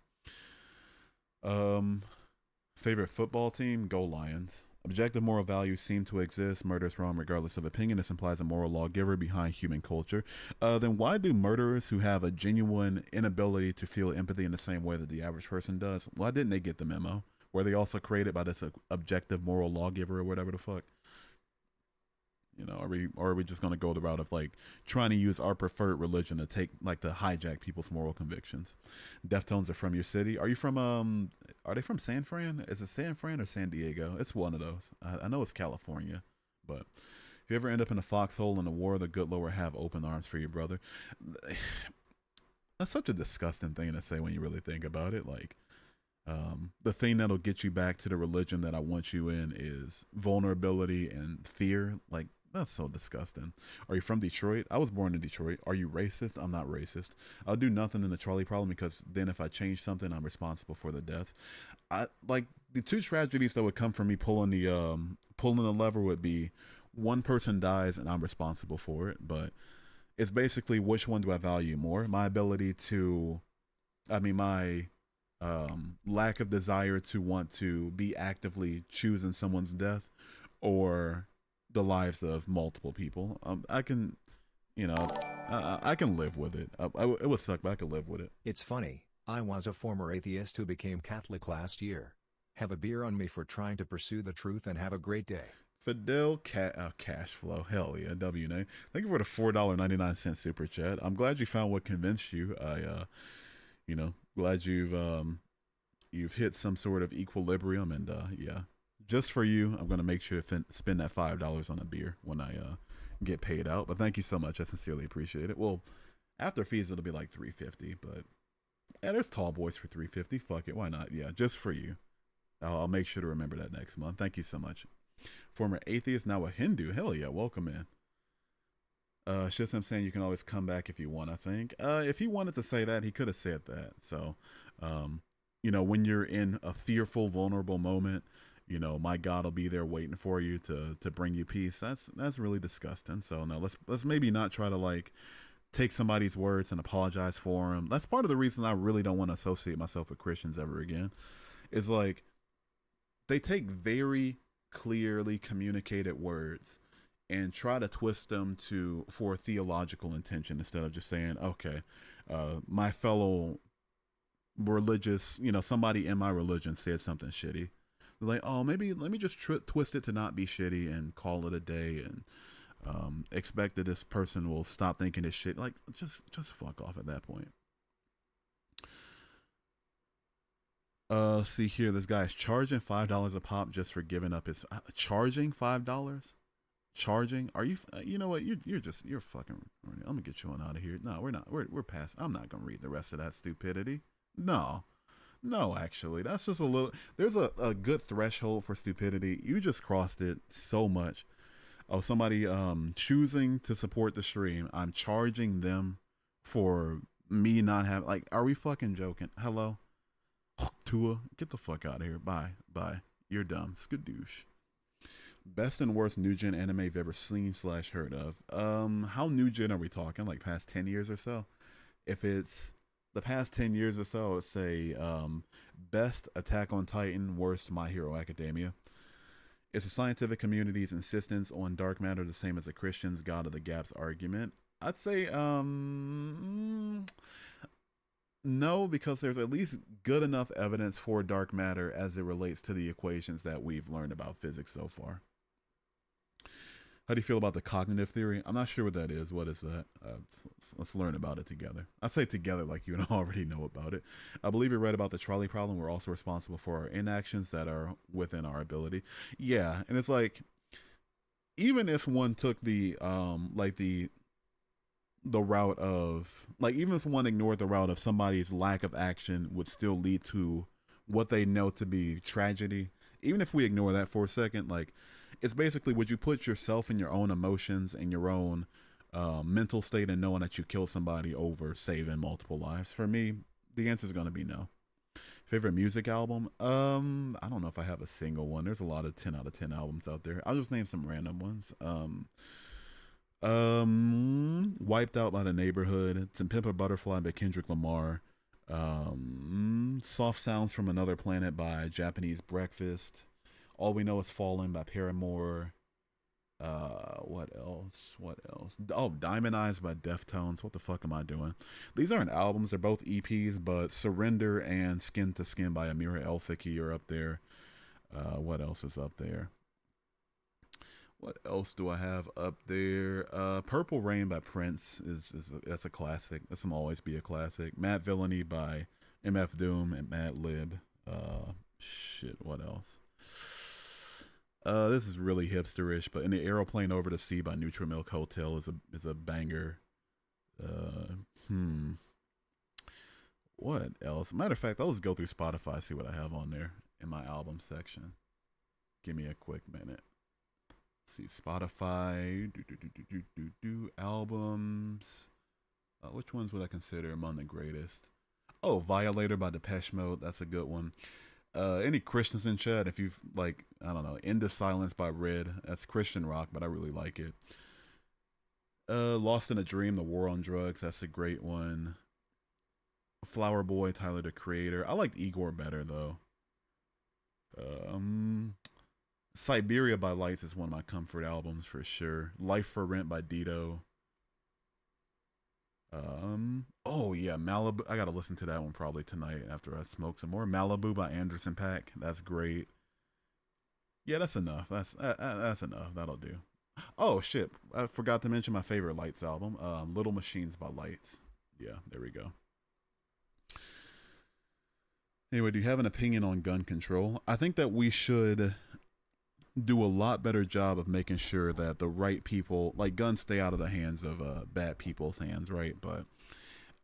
S1: Favorite football team? Go Lions. Objective moral values seem to exist. Murder is wrong regardless of opinion. This implies a moral lawgiver behind human culture. Then why do murderers who have a genuine inability to feel empathy in the same way that the average person does, why didn't they get the memo? Were they also created by this objective moral lawgiver or whatever the fuck? Are we just gonna go the route of like trying to use our preferred religion to take like to hijack people's moral convictions? Deftones are from your city. Are you from Are they from San Fran? Is it San Fran or San Diego? It's one of those. I know it's California, but if you ever end up in a foxhole in a war, the good Lord have open arms for your brother. That's such a disgusting thing to say when you really think about it. Like, the thing that'll get you back to the religion that I want you in is vulnerability and fear. Like, that's so disgusting. Are you from Detroit? I was born in Detroit. Are you racist? I'm not racist. I'll do nothing in the trolley problem because then if I change something, I'm responsible for the deaths. I like the two tragedies that would come from me pulling the lever would be one person dies and I'm responsible for it. But it's basically which one do I value more? My ability to, my lack of desire to want to be actively choosing someone's death, or the lives of multiple people. I can, I can live with it. It would suck, but I could live with it.
S2: It's funny, I was a former atheist who became Catholic last year. Have a beer on me for trying to pursue the truth and have a great day.
S1: Fidel Cash Flow. Hell yeah, WNA. Thank you for the $4.99 super chat. I'm glad you found what convinced you. Glad you've hit some sort of equilibrium, and yeah. Just for you, I'm gonna make sure to spend that $5 on a beer when I get paid out. But thank you so much. I sincerely appreciate it. Well, after fees, it'll be like $3.50. But yeah, there's tall boys for $3.50. Fuck it, why not? Yeah, just for you. I'll make sure to remember that next month. Thank you so much. Former atheist, now a Hindu. Hell yeah, welcome in. It's just him saying you can always come back if you want. I think if he wanted to say that, he could have said that. So, when you're in a fearful, vulnerable moment, my God will be there waiting for you to bring you peace. That's really disgusting. So no, let's maybe not try to like take somebody's words and apologize for them. That's part of the reason I really don't want to associate myself with Christians ever again. Is like they take very clearly communicated words and try to twist them for theological intention instead of just saying, okay, my fellow religious, somebody in my religion said something shitty. Like, oh, maybe let me just twist it to not be shitty and call it a day and expect that this person will stop thinking this shit. Like, just fuck off at that point. See here, this guy is charging $5 a pop just for giving up his charging $5. Charging? Are you? You know what? You're fucking. I'm gonna get you on out of here. No, we're not. We're past. I'm not gonna read the rest of that stupidity. No. No, actually, that's just a little. There's a good threshold for stupidity. You just crossed it so much. Oh, somebody choosing to support the stream. I'm charging them for me not having. Like, are we fucking joking? Hello, Tua, get the fuck out of here. Bye, bye. You're dumb. Skadoosh. Best and worst new gen anime you've ever seen slash heard of. How new gen are we talking? Like past 10 years or so? If it's the past 10 years or so, I would say best Attack on Titan, worst My Hero Academia. Is the scientific community's insistence on dark matter the same as the Christians' God of the Gaps argument? I'd say no, because there's at least good enough evidence for dark matter as it relates to the equations that we've learned about physics so far. How do you feel about the cognitive theory? I'm not sure what that is. What is that? Let's learn about it together. I say together like you already know about it. I believe you read about the trolley problem. We're also responsible for our inactions that are within our ability. Yeah, and it's like even if one took the the route of like even if one ignored the route of somebody's lack of action would still lead to what they know to be tragedy. Even if we ignore that for a second, like it's basically would you put yourself and your own emotions and your own mental state and knowing that you killed somebody over saving multiple lives? For me, the answer is going to be no. Favorite music album? I don't know if I have a single one. There's a lot of 10 out of 10 albums out there. I'll just name some random ones. Wiped Out by the Neighborhood, To Pimp a Butterfly by Kendrick Lamar, Soft Sounds from Another Planet by Japanese Breakfast, All We Know Is Falling by Paramore. What else? What else? Oh, Diamond Eyes by Deftones. What the fuck am I doing? These aren't albums; they're both EPs. But Surrender and Skin to Skin by Amira El Fiki are up there. What else is up there? What else do I have up there? Purple Rain by Prince that's a classic. That's gonna always be a classic. Mad Villainy by MF Doom and Mad Lib. Shit. What else? This is really hipsterish, but In the Aeroplane Over the Sea by Nutrimilk Hotel is a banger. Hmm. What else? Matter of fact, I'll just go through Spotify, see what I have on there in my album section. Give me a quick minute. See Spotify, albums. Which ones would I consider among the greatest? Oh, Violator by Depeche Mode. That's a good one. Any Christians in chat? If you've like, I don't know, End of Silence by Red. That's Christian rock, but I really like it. Lost in a Dream, The War on Drugs. That's a great one. Flower Boy, Tyler the Creator. I liked Igor better though. Siberia by Lights is one of my comfort albums for sure. Life for Rent by Dito. Oh yeah, Malibu. I gotta listen to that one probably tonight after I smoke some more. Malibu by Anderson .Paak. That's great. Yeah, that's enough. That's enough. That'll do. Oh shit, I forgot to mention my favorite Lights album. Little Machines by Lights. Yeah, there we go. Anyway, do you have an opinion on gun control? I think that we should do a lot better job of making sure that the right people, like guns, stay out of the hands of bad people's hands, right? But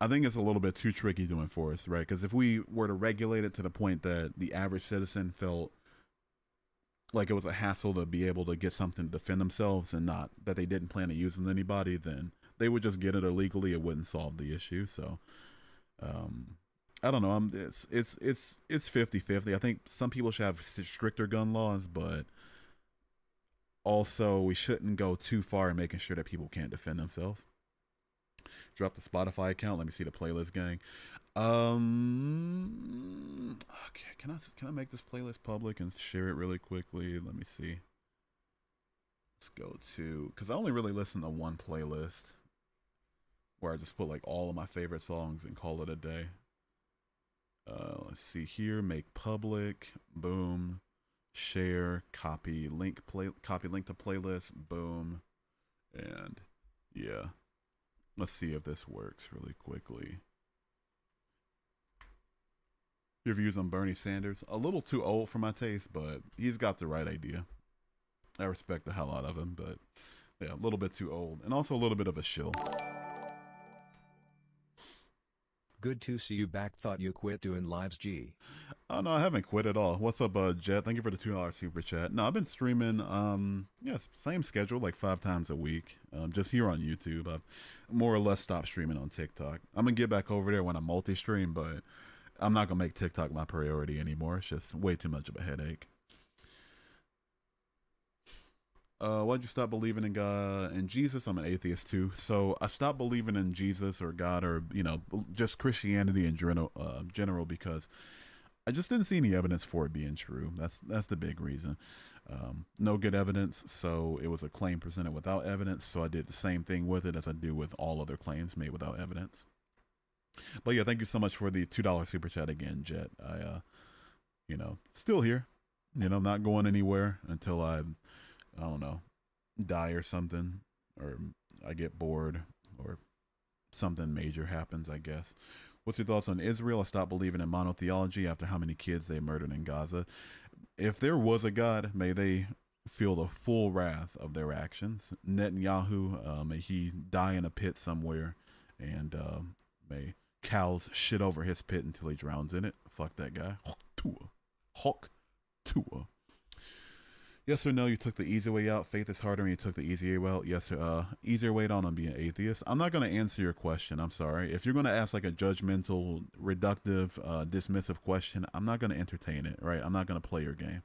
S1: I think it's a little bit too tricky to enforce, right? Because if we were to regulate it to the point that the average citizen felt like it was a hassle to be able to get something to defend themselves and not that they didn't plan to use with anybody, then they would just get it illegally. It wouldn't solve the issue. So, I don't know. It's 50-50. I think some people should have stricter gun laws, but also we shouldn't go too far in making sure that people can't defend themselves. Drop the Spotify account. Let me see the playlist, gang. Okay, can I make this playlist public and share it really quickly? Let me see. Let's go to, because I only really listen to one playlist where I just put like all of my favorite songs and call it a day. Let's see here. Make public. Boom. Share. Copy link. Copy link to playlist. Boom. And yeah. Let's see if this works really quickly. Your views on Bernie Sanders? A little too old for my taste, but he's got the right idea. I respect the hell out of him, but yeah, a little bit too old. And also a little bit of a shill.
S2: Good to see you back. Thought you quit doing lives, G.
S1: Oh no, I haven't quit at all. What's up, Jet? Thank you for the $2 super chat. No, I've been streaming. Yes, same schedule, like 5 times a week. Just here on YouTube. I've more or less stopped streaming on TikTok. I'm gonna get back over there when I multi-stream, but I'm not gonna make TikTok my priority anymore. It's just way too much of a headache. Why'd you stop believing in God and Jesus? I'm an atheist too, so I stopped believing in Jesus or God or just Christianity in general because I just didn't see any evidence for it being true. That's the big reason. No good evidence, so it was a claim presented without evidence. So I did the same thing with it as I do with all other claims made without evidence. But yeah, thank you so much for the $2 super chat again, Jet. I still here. Not going anywhere until I don't know, die or something, or I get bored, or something major happens, I guess. What's your thoughts on Israel? I stopped believing in monotheology after how many kids they murdered in Gaza. If there was a God, may they feel the full wrath of their actions. Netanyahu, may he die in a pit somewhere, and may cows shit over his pit until he drowns in it. Fuck that guy. Hawk Tua. Yes or no, you took the easy way out. Faith is harder and you took the easier way out. Yes, sir. Easier way out on being atheist. I'm not going to answer your question. I'm sorry. If you're going to ask like a judgmental, reductive, dismissive question, I'm not going to entertain it, right? I'm not going to play your game.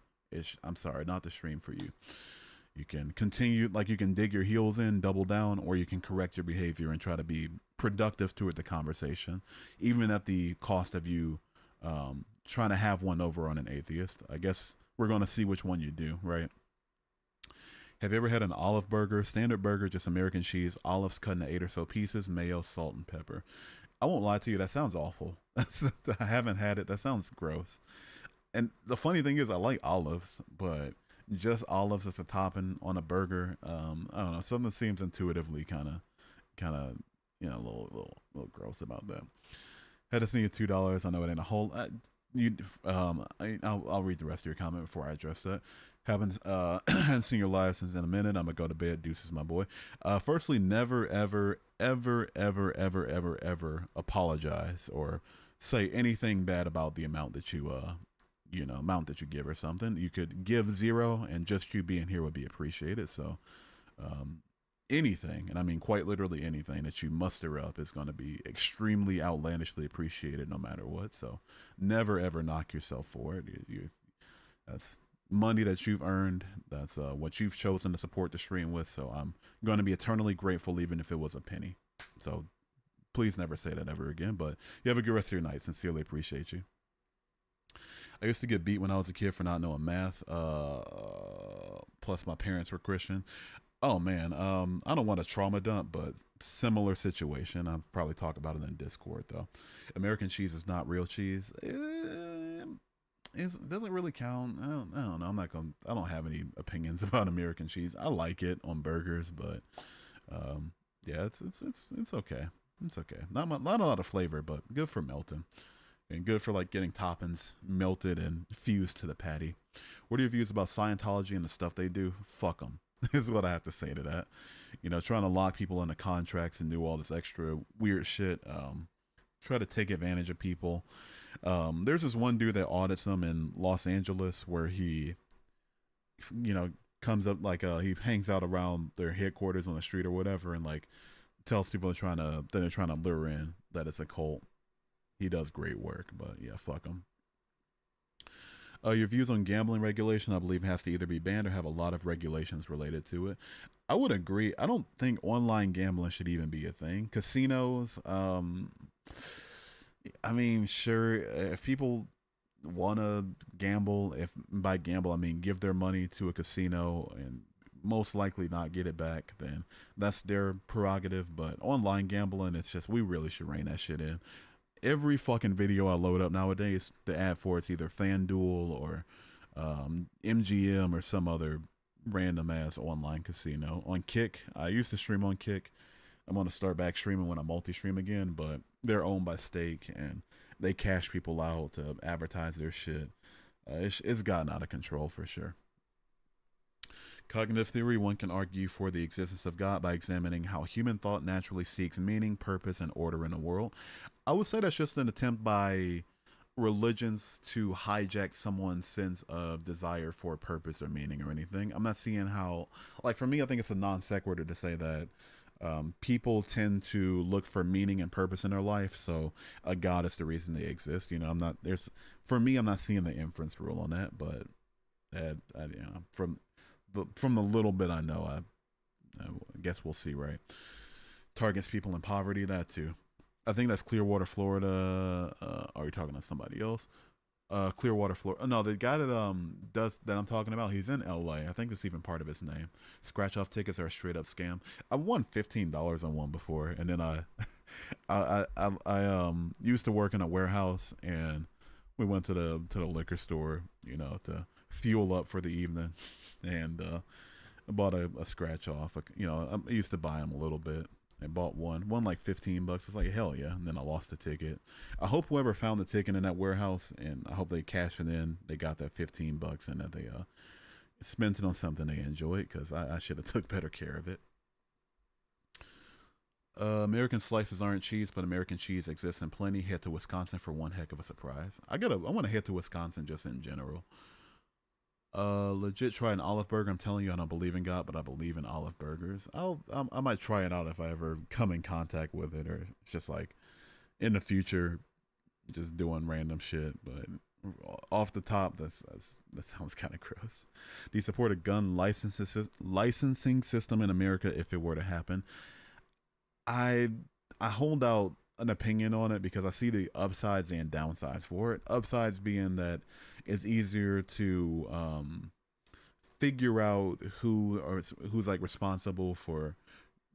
S1: I'm sorry, not the stream for you. You can continue, like you can dig your heels in, double down, or you can correct your behavior and try to be productive toward the conversation, even at the cost of you trying to have one over on an atheist. I guess we're going to see which one you do, right? Have you ever had an olive burger? Standard burger, just American cheese, olives cut into 8 or so pieces, mayo, salt, and pepper. I won't lie to you, that sounds awful. I haven't had it. That sounds gross. And the funny thing is, I like olives, but just olives as a topping on a burger, I don't know. Something seems intuitively kind of, a little gross about that. Had to send you $2. I know it ain't a whole. I'll read the rest of your comment before I address that. Haven't seen your live since in a minute. I'm gonna go to bed. Deuces, my boy. Firstly, never, ever, ever, ever, ever, ever, ever apologize or say anything bad about the amount that you amount that you give or something. You could give 0 and just you being here would be appreciated. So, anything, and I mean quite literally anything that you muster up is going to be extremely outlandishly appreciated no matter what. So never ever knock yourself for it. That's money that you've earned. That's what you've chosen to support the stream with. So I'm going to be eternally grateful even if it was a penny. So please never say that ever again. But you have a good rest of your night. Sincerely appreciate you. I used to get beat when I was a kid for not knowing math. Plus my parents were Christian. Oh man, I don't want to trauma dump, but similar situation. I'll probably talk about it in Discord though. American cheese is not real cheese. It doesn't really count. I don't know. I don't have any opinions about American cheese. I like it on burgers, but yeah, it's okay. It's okay. Not a lot of flavor, but good for melting. And good for like getting toppings melted and fused to the patty. What are your views about Scientology and the stuff they do? Fuck them. Is what I have to say to that. Trying to lock people into contracts and do all this extra weird shit. Try to take advantage of people. There's this one dude that audits them in Los Angeles where he, comes up like he hangs out around their headquarters on the street or whatever, and like tells people that they're trying to lure in that it's a cult. He does great work, but yeah, fuck him. Your views on gambling regulation, I believe, has to either be banned or have a lot of regulations related to it. I would agree. I don't think online gambling should even be a thing. Casinos, I mean, sure, if people want to gamble, if by gamble I mean give their money to a casino and most likely not get it back, then that's their prerogative. But online gambling, it's just, we really should rein that shit in. Every fucking video I load up nowadays, the ad for it's either FanDuel or MGM or some other random ass online casino. On Kick, I used to stream on Kick. I'm going to start back streaming when I multi-stream again, but they're owned by Stake and they cash people out to advertise their shit. It's gotten out of control for sure. Cognitive theory, one can argue for the existence of God by examining how human thought naturally seeks meaning, purpose, and order in the world. I would say that's just an attempt by religions to hijack someone's sense of desire for purpose or meaning or anything. I'm not seeing how, like, for me, I think it's a non sequitur to say that people tend to look for meaning and purpose in their life. So a God is the reason they exist. You know, I'm not, for me, I'm not seeing the inference rule on that, but you know, from the little bit I know, I guess we'll see, right? Targets people in poverty, that too. I think that's Clearwater, Florida. Are you talking to somebody else? Clearwater, Florida. No, the guy that does that I'm talking about, he's in LA. I think that's even part of his name. Scratch off tickets are a straight up scam. I won $15 on one before, and then I used to work in a warehouse, and we went to the liquor store, you know, to fuel up for the evening, and I bought a scratch off. You know, I used to buy them a little bit. I bought one like $15. It's like, hell yeah. And then I lost the ticket. I hope whoever found the ticket in that warehouse, and I hope they cashed it in. They got that $15 and that they spent it on something they enjoyed, because I should have took better care of it. American slices aren't cheese, but American cheese exists in plenty. Head to Wisconsin for one heck of a surprise. I want to head to Wisconsin just in general. Legit try an olive burger. I'm telling you, I don't believe in God, but I believe in olive burgers. I might try it out if I ever come in contact with it, or just like in the future, just doing random shit. But off the top, that sounds kind of gross. Do you support a gun licensing system in America if it were to happen? I hold out an opinion on it because I see the upsides and downsides for it. Upsides being that it's easier to figure out who's like responsible for,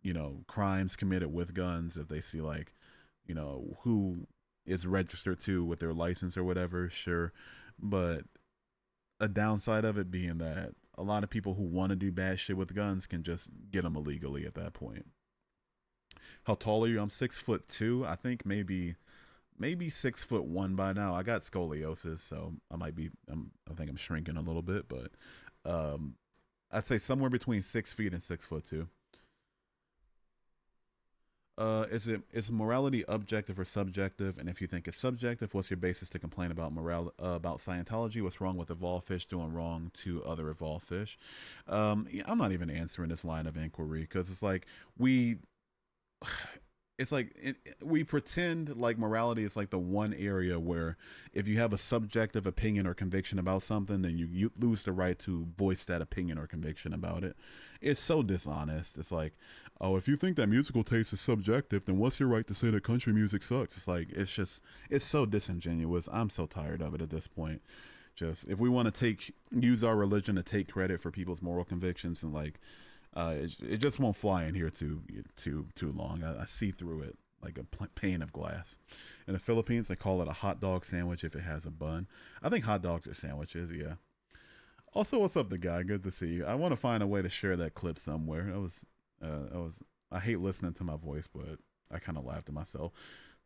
S1: you know, crimes committed with guns. If they see, like, you know, who is registered to with their license or whatever, sure. But a downside of it being that a lot of people who want to do bad shit with guns can just get them illegally at that point. How tall are you? I'm 6'2". I think maybe 6'1" by now. I got scoliosis, so I think I'm shrinking a little bit, but I'd say somewhere between 6 feet and 6'2". Is morality objective or subjective? And if you think it's subjective, what's your basis to complain about about Scientology? What's wrong with evolved fish doing wrong to other evolved fish? Yeah, I'm not even answering this line of inquiry, because it's like we pretend like morality is like the one area where if you have a subjective opinion or conviction about something, then you lose the right to voice that opinion or conviction about it. It's so dishonest. It's like, oh, if you think that musical taste is subjective, then what's your right to say that country music sucks? It's like, it's so disingenuous. I'm so tired of it at this point. Just, if we want to use our religion to take credit for people's moral convictions, and like, it just won't fly in here too long. I see through it like a pane of glass. In the Philippines, they call it a hot dog sandwich if it has a bun. I think hot dogs are sandwiches, yeah. Also, what's up, the guy? Good to see you. I want to find a way to share that clip somewhere. I hate listening to my voice, but I kind of laughed at myself.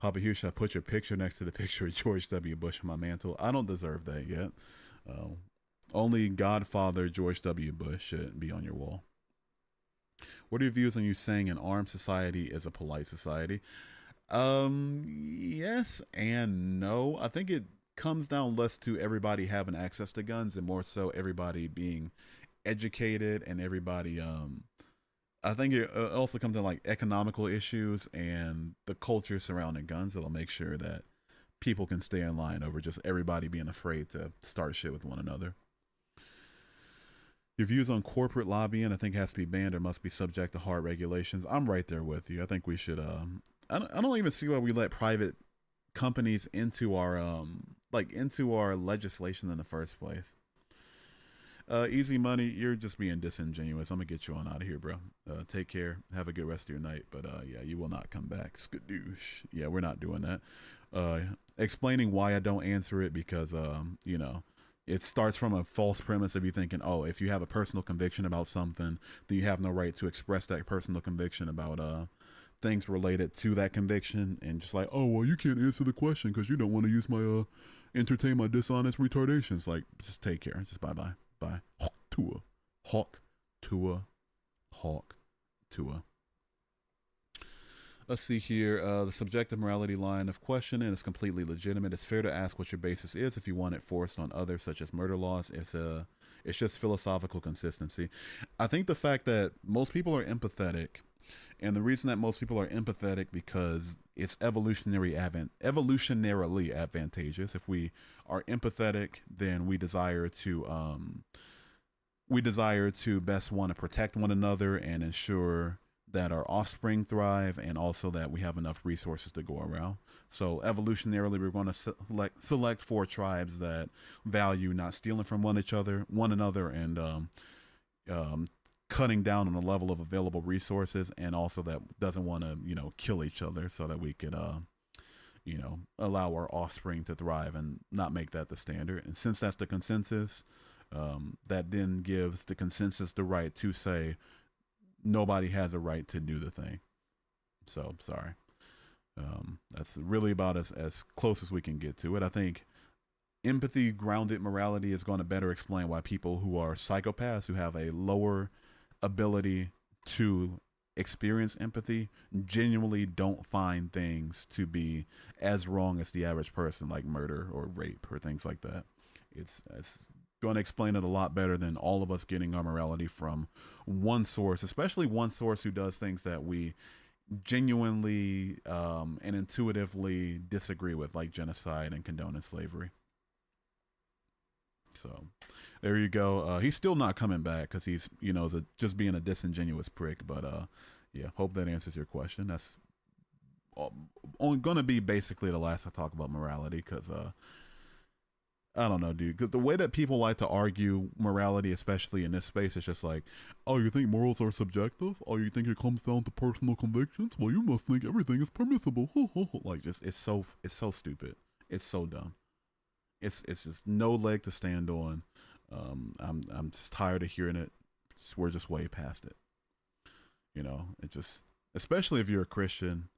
S1: Papa Hugh, should I put your picture next to the picture of George W. Bush on my mantle? I don't deserve that yet. Only Godfather George W. Bush should be on your wall. What are your views on you saying an armed society is a polite society? Yes and no. I think it comes down less to everybody having access to guns and more so everybody being educated, and everybody, I think it also comes down like economical issues and the culture surrounding guns that'll make sure that people can stay in line over just everybody being afraid to start shit with one another. Your views on corporate lobbying, I think, has to be banned or must be subject to hard regulations. I'm right there with you. I think we should. I don't even see why we let private companies into our legislation in the first place. Easy money, you're just being disingenuous. I'm gonna get you on out of here, bro. Take care. Have a good rest of your night. But yeah, you will not come back. Skadoosh. Yeah, we're not doing that. Explaining why I don't answer it, because you know, it starts from a false premise of you thinking, oh, if you have a personal conviction about something, then you have no right to express that personal conviction about things related to that conviction, and just like, oh, well, you can't answer the question because you don't want to use my entertain my dishonest retardations. Like, just take care. Just bye. Hawk to a hawk Tua, Hawk, Tua. Let's see here. The subjective morality line of questioning is completely legitimate. It's fair to ask what your basis is if you want it forced on others, such as murder laws. It's just philosophical consistency. I think the fact that most people are empathetic, and the reason that most people are empathetic because it's evolutionarily advantageous. If we are empathetic, then we desire to best want to protect one another and ensure that our offspring thrive, and also that we have enough resources to go around. So evolutionarily, we're going to select four tribes that value not stealing from one another, and cutting down on the level of available resources, and also that doesn't want to kill each other, so that we could allow our offspring to thrive and not make that the standard. And since that's the consensus, that then gives the consensus the right to say nobody has a right to do the thing. So sorry. That's really about as close as we can get to it. I think empathy grounded morality is going to better explain why people who are psychopaths, who have a lower ability to experience empathy, genuinely don't find things to be as wrong as the average person, like murder or rape or things like that. It's going to explain it a lot better than all of us getting our morality from one source, especially one source who does things that we genuinely and intuitively disagree with, like genocide and condoning slavery. So there you go. He's still not coming back because he's just being a disingenuous prick. But yeah, hope that answers your question. That's only going to be basically the last I talk about morality, because I don't know, dude. The way that people like to argue morality, especially in this space, is just like, oh, you think morals are subjective? Oh, you think it comes down to personal convictions? Well, you must think everything is permissible. Like, just it's so stupid. It's so dumb. It's just no leg to stand on. I'm just tired of hearing it. We're just way past it. It just, especially if you're a Christian.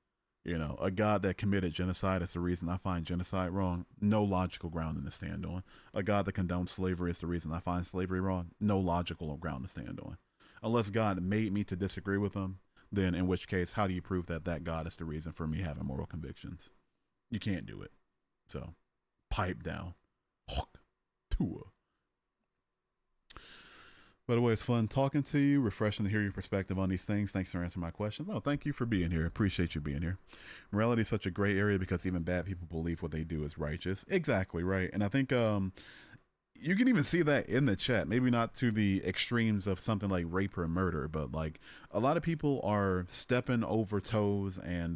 S1: A God that committed genocide is the reason I find genocide wrong. No logical ground to stand on. A God that condones slavery is the reason I find slavery wrong. No logical ground to stand on. Unless God made me to disagree with him, then in which case, how do you prove that that God is the reason for me having moral convictions? You can't do it. So, pipe down. Tua. By the way, it's fun talking to you. Refreshing to hear your perspective on these things. Thanks for answering my questions. Oh, thank you for being here. Appreciate you being here. Morality is such a gray area because even bad people believe what they do is righteous. Exactly, right. And I think you can even see that in the chat. Maybe not to the extremes of something like rape or murder, but like a lot of people are stepping over toes and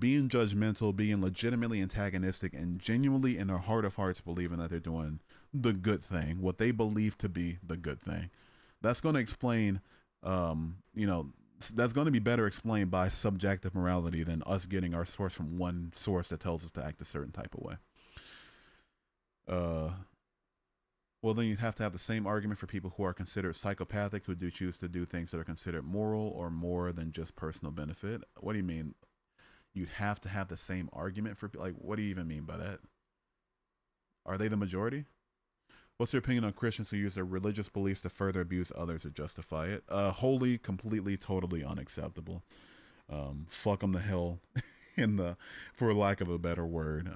S1: being judgmental, being legitimately antagonistic, and genuinely in their heart of hearts believing that they're doing the good thing, what they believe to be the good thing. That's going to explain, that's going to be better explained by subjective morality than us getting our source from one source that tells us to act a certain type of way. Well, then you'd have to have the same argument for people who are considered psychopathic, who do choose to do things that are considered moral or more than just personal benefit. What do you mean? You'd have to have the same argument for, like, what do you even mean by that? Are they the majority? What's your opinion on Christians who use their religious beliefs to further abuse others or justify it? Wholly, completely, totally unacceptable. Fuck them to hell, for lack of a better word.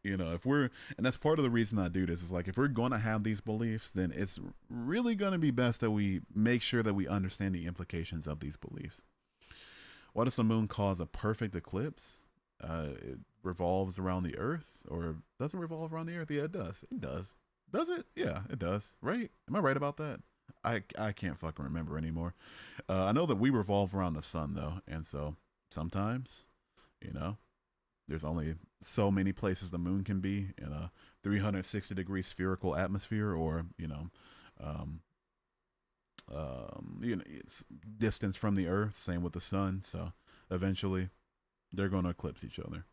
S1: And that's part of the reason I do this, is like, if we're going to have these beliefs, then it's really going to be best that we make sure that we understand the implications of these beliefs. Why does the moon cause a perfect eclipse? It revolves around the Earth, or does it revolve around the Earth? Yeah, it does. It does. Does it? Yeah, it does. Right? Am I right about that? I can't fucking remember anymore. I know that we revolve around the sun, though, and so sometimes, there's only so many places the moon can be in a 360-degree spherical atmosphere, or it's distance from the Earth. Same with the sun. So eventually, they're going to eclipse each other.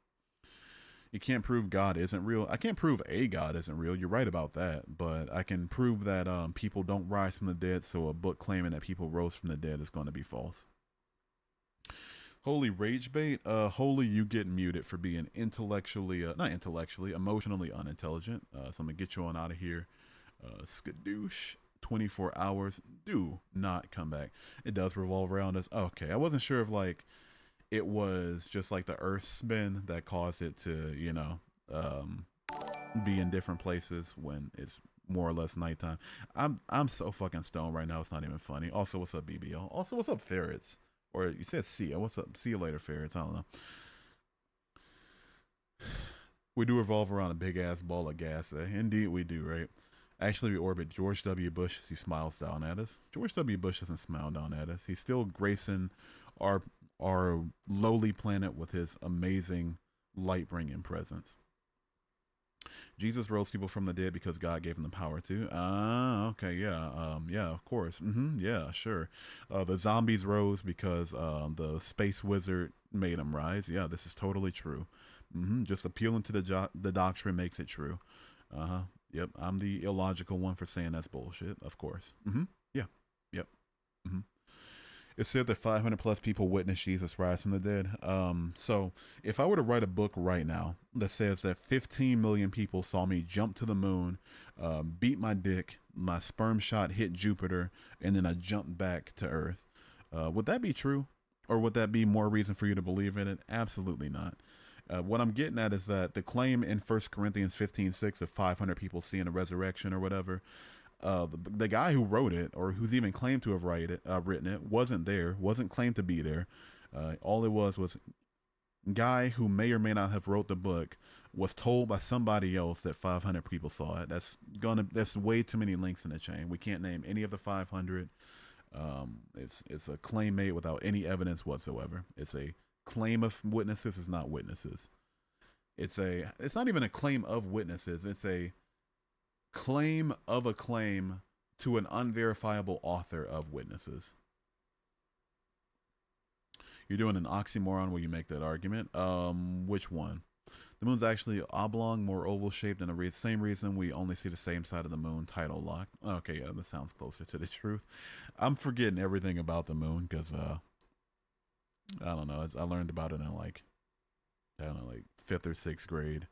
S1: You can't prove God isn't real. I can't prove a God isn't real. You're right about that. But I can prove that people don't rise from the dead, so a book claiming that people rose from the dead is going to be false. Holy rage bait. Holy, you get muted for being emotionally unintelligent. So I'm going to get you on out of here. Skadoosh. 24 hours, do not come back. It does revolve around us. Okay, I wasn't sure if like it was just like the Earth's spin that caused it to, um, be in different places when it's more or less nighttime. I'm so fucking stoned right now. It's not even funny. Also, what's up, BBO? Also, what's up, Ferrets? Or you said see ya. What's up? See you later, Ferrets. I don't know. We do revolve around a big ass ball of gas. Indeed, we do, right? Actually, we orbit George W. Bush as he smiles down at us. George W. Bush doesn't smile down at us. He's still gracing our our lowly planet with his amazing light bringing presence. Jesus rose people from the dead because God gave him the power to. Ah, okay, yeah, yeah, of course, yeah, sure. The zombies rose because the space wizard made them rise. Yeah, this is totally true. Just appealing to the doctrine makes it true. Uh huh. Yep, I'm the illogical one for saying that's bullshit. Of course. Yeah. Yep. hmm It said that 500 plus people witnessed Jesus rise from the dead. So if I were to write a book right now that says that 15 million people saw me jump to the moon, beat my dick, my sperm shot hit Jupiter, and then I jumped back to Earth, would that be true? Or would that be more reason for you to believe in it? Absolutely not. What I'm getting at is that the claim in 1 Corinthians 15:6 of 500 people seeing a resurrection or whatever, the guy who wrote it, or who's even claimed to have written it, wasn't there, wasn't claimed to be there. All it was guy who may or may not have wrote the book was told by somebody else that 500 people saw it. That's way too many links in the chain. We can't name any of the 500. It's a claim made without any evidence whatsoever. It's a claim of witnesses. It's not witnesses. It's not even a claim of witnesses. It's a claim of a claim to an unverifiable author of witnesses. You're doing an oxymoron where you make that argument. Which one? The moon's actually oblong, more oval shaped, and the same reason we only see the same side of the moon. Title lock. Okay, yeah, that sounds closer to the truth. I'm forgetting everything about the moon because I don't know. I learned about it in like fifth or sixth grade.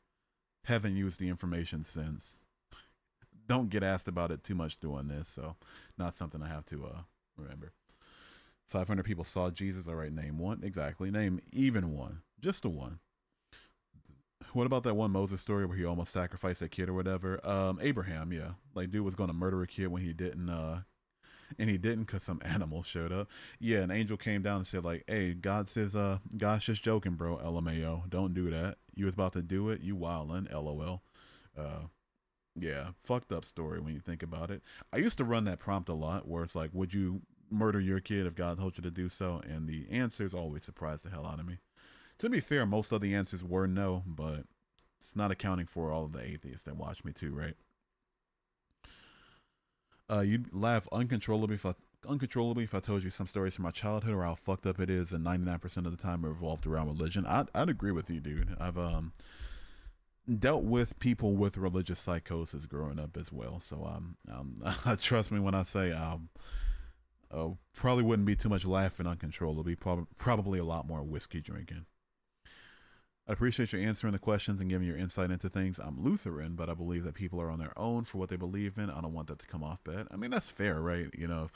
S1: Haven't used the information since. Don't get asked about it too much doing this, so not something I have to remember. 500 people saw Jesus. All right, name one. Exactly. Name even one. Just a one. What about that one Moses story where he almost sacrificed a kid or whatever? Abraham, yeah. Like, dude was going to murder a kid when he didn't, and he didn't because some animal showed up. Yeah, an angel came down and said, like, hey, God says, God's just joking, bro. LMAO. Don't do that. You was about to do it. You wildin'. LOL. Yeah, fucked up story when you think about it. I used to run that prompt a lot where it's like, would you murder your kid if God told you to do so? And the answers always surprised the hell out of me. To be fair, most of the answers were no, but it's not accounting for all of the atheists that watch me too, right? You'd laugh uncontrollably if I told you some stories from my childhood or how fucked up it is, and 99% of the time it revolved around religion. I'd agree with you, dude. I've dealt with people with religious psychosis growing up as well, so trust me when I say probably wouldn't be too much laughing uncontrollably. Probably a lot more whiskey drinking. I appreciate you answering the questions and giving your insight into things. I'm Lutheran, but I believe that people are on their own for what they believe in. I don't want that to come off bad. I mean, that's fair, right? You know,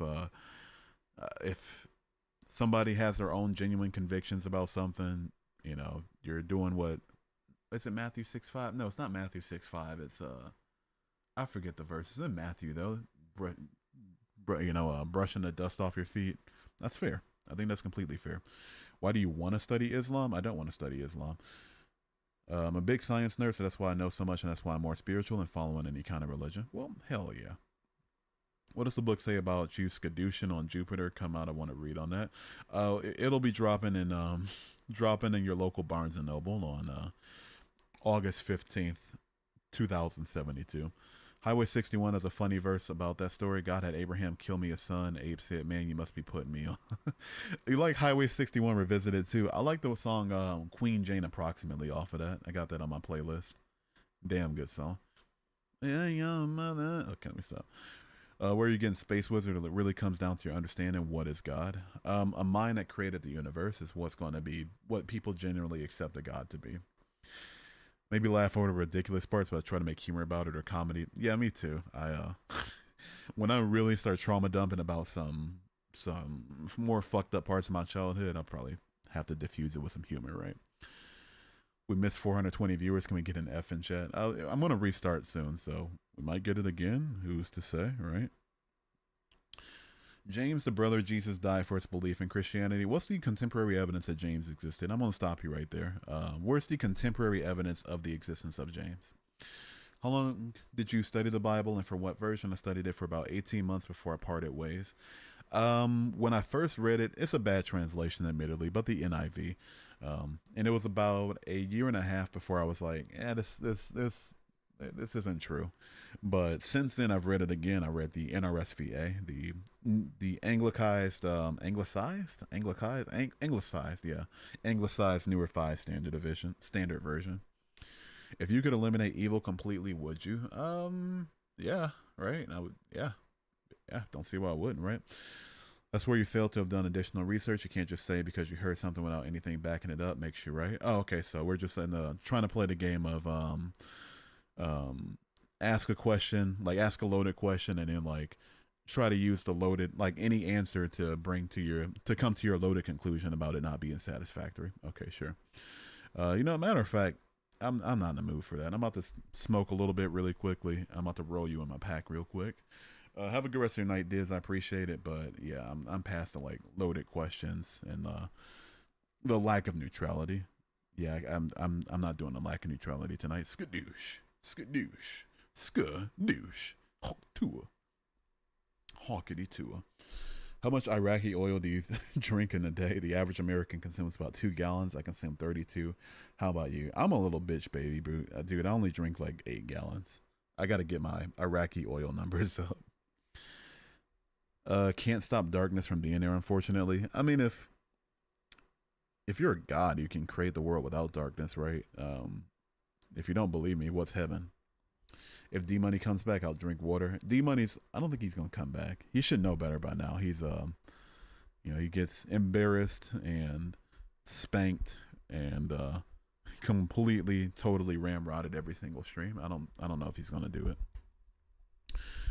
S1: if somebody has their own genuine convictions about something, you know, you're doing what is it, Matthew 6:5? No, it's not Matthew 6:5. It's I forget the verse. It's in Matthew though. Brushing the dust off your feet. That's fair. I think that's completely fair. Why do you want to study Islam? I don't want to study Islam. I'm a big science nerd, so that's why I know so much, and that's why I'm more spiritual than following any kind of religion. Well, hell yeah. What does the book say about you Skadushin on Jupiter? Come out, I want to read on that. It'll be dropping in your local Barnes and Noble on August 15th, 2072. Highway 61 has a funny verse about that story. God had Abraham kill me a son. Abe said, man, you must be putting me on. You like Highway 61 Revisited too. I like the song Queen Jane Approximately off of that. I got that on my playlist. Damn good song. Yeah, young mother. Okay, let me stop. Where you getting Space Wizard, it really comes down to your understanding what is God. A mind that created the universe is what's going to be what people generally accept a God to be. Maybe laugh over the ridiculous parts, but I try to make humor about it or comedy. Yeah, me too. When I really start trauma dumping about some more fucked up parts of my childhood, I'll probably have to diffuse it with some humor, right? We missed 420 viewers. Can we get an F in chat? I'm gonna restart soon, so we might get it again. Who's to say, right? James, the brother of Jesus, died for his belief in Christianity. What's the contemporary evidence that James existed? I'm gonna stop you right there. Where's the contemporary evidence of the existence of James? How long did you study the Bible, and for what version? I studied it for about 18 months before I parted ways. When I first read it, it's a bad translation, admittedly, but the NIV. And it was about a year and a half before I was like, yeah, this isn't true. But since then, I've read it again. I read the NRSVA, the anglicized New Revised Standard Version. If you could eliminate evil completely, would you? Yeah, right. I would. Yeah. Don't see why I wouldn't, right? That's where you fail to have done additional research. You can't just say because you heard something without anything backing it up makes you right. Oh, okay. So we're just trying to play the game of ask a question, like ask a loaded question, and then like try to use the loaded like any answer to come to your loaded conclusion about it not being satisfactory. Okay, sure. Matter of fact, I'm not in the mood for that. I'm about to smoke a little bit really quickly. I'm about to roll you in my pack real quick. Have a good rest of your night, Diz. I appreciate it, but yeah, I'm past the like loaded questions and the lack of neutrality. Yeah, I'm not doing the lack of neutrality tonight. Skadoosh, skadoosh, skadoosh. Hawk tua, hawkity tua. How much Iraqi oil do you drink in a day? The average American consumes about 2 gallons. I consume 32. How about you? I'm a little bitch, baby, dude. I only drink like 8 gallons. I got to get my Iraqi oil numbers up. Can't stop darkness from being there, unfortunately. I mean, if you're a god, you can create the world without darkness, right? If you don't believe me, what's heaven? If D Money comes back, I'll drink water. D Money's, I don't think he's gonna come back. He should know better by now. He's he gets embarrassed and spanked and completely, totally ramrodded every single stream. I don't know if he's gonna do it.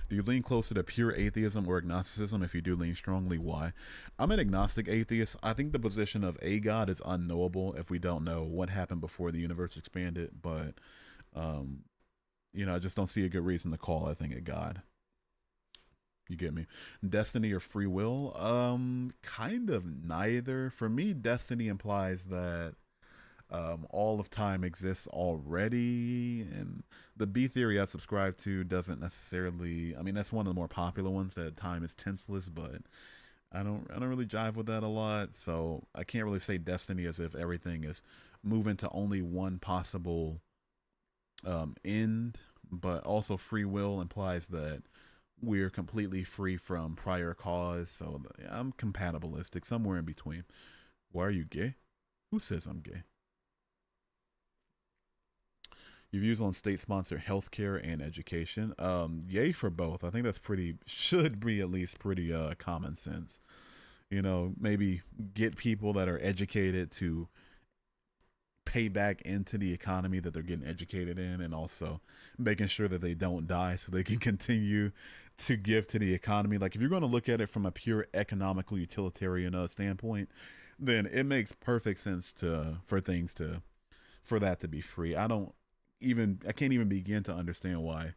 S1: Do you lean closer to pure atheism or agnosticism? If you do lean strongly, why? I'm an agnostic atheist. I think the position of a God is unknowable if we don't know what happened before the universe expanded. But, I just don't see a good reason to call that thing a God. You get me? Destiny or free will? Kind of neither. For me, destiny implies that all of time exists already, and the B theory I subscribe to doesn't necessarily. I mean, that's one of the more popular ones, that time is tenseless, but I don't really jive with that a lot. So I can't really say destiny as if everything is moving to only one possible end. But also free will implies that we're completely free from prior cause. So I'm compatibilistic, somewhere in between. Why are you gay? Who says I'm gay? Your views on state-sponsored healthcare and education. Yay for both. I think that's should be at least pretty common sense. Maybe get people that are educated to pay back into the economy that they're getting educated in, and also making sure that they don't die so they can continue to give to the economy. Like, if you're going to look at it from a pure economical utilitarian standpoint, then it makes perfect sense for that to be free. I can't even begin to understand why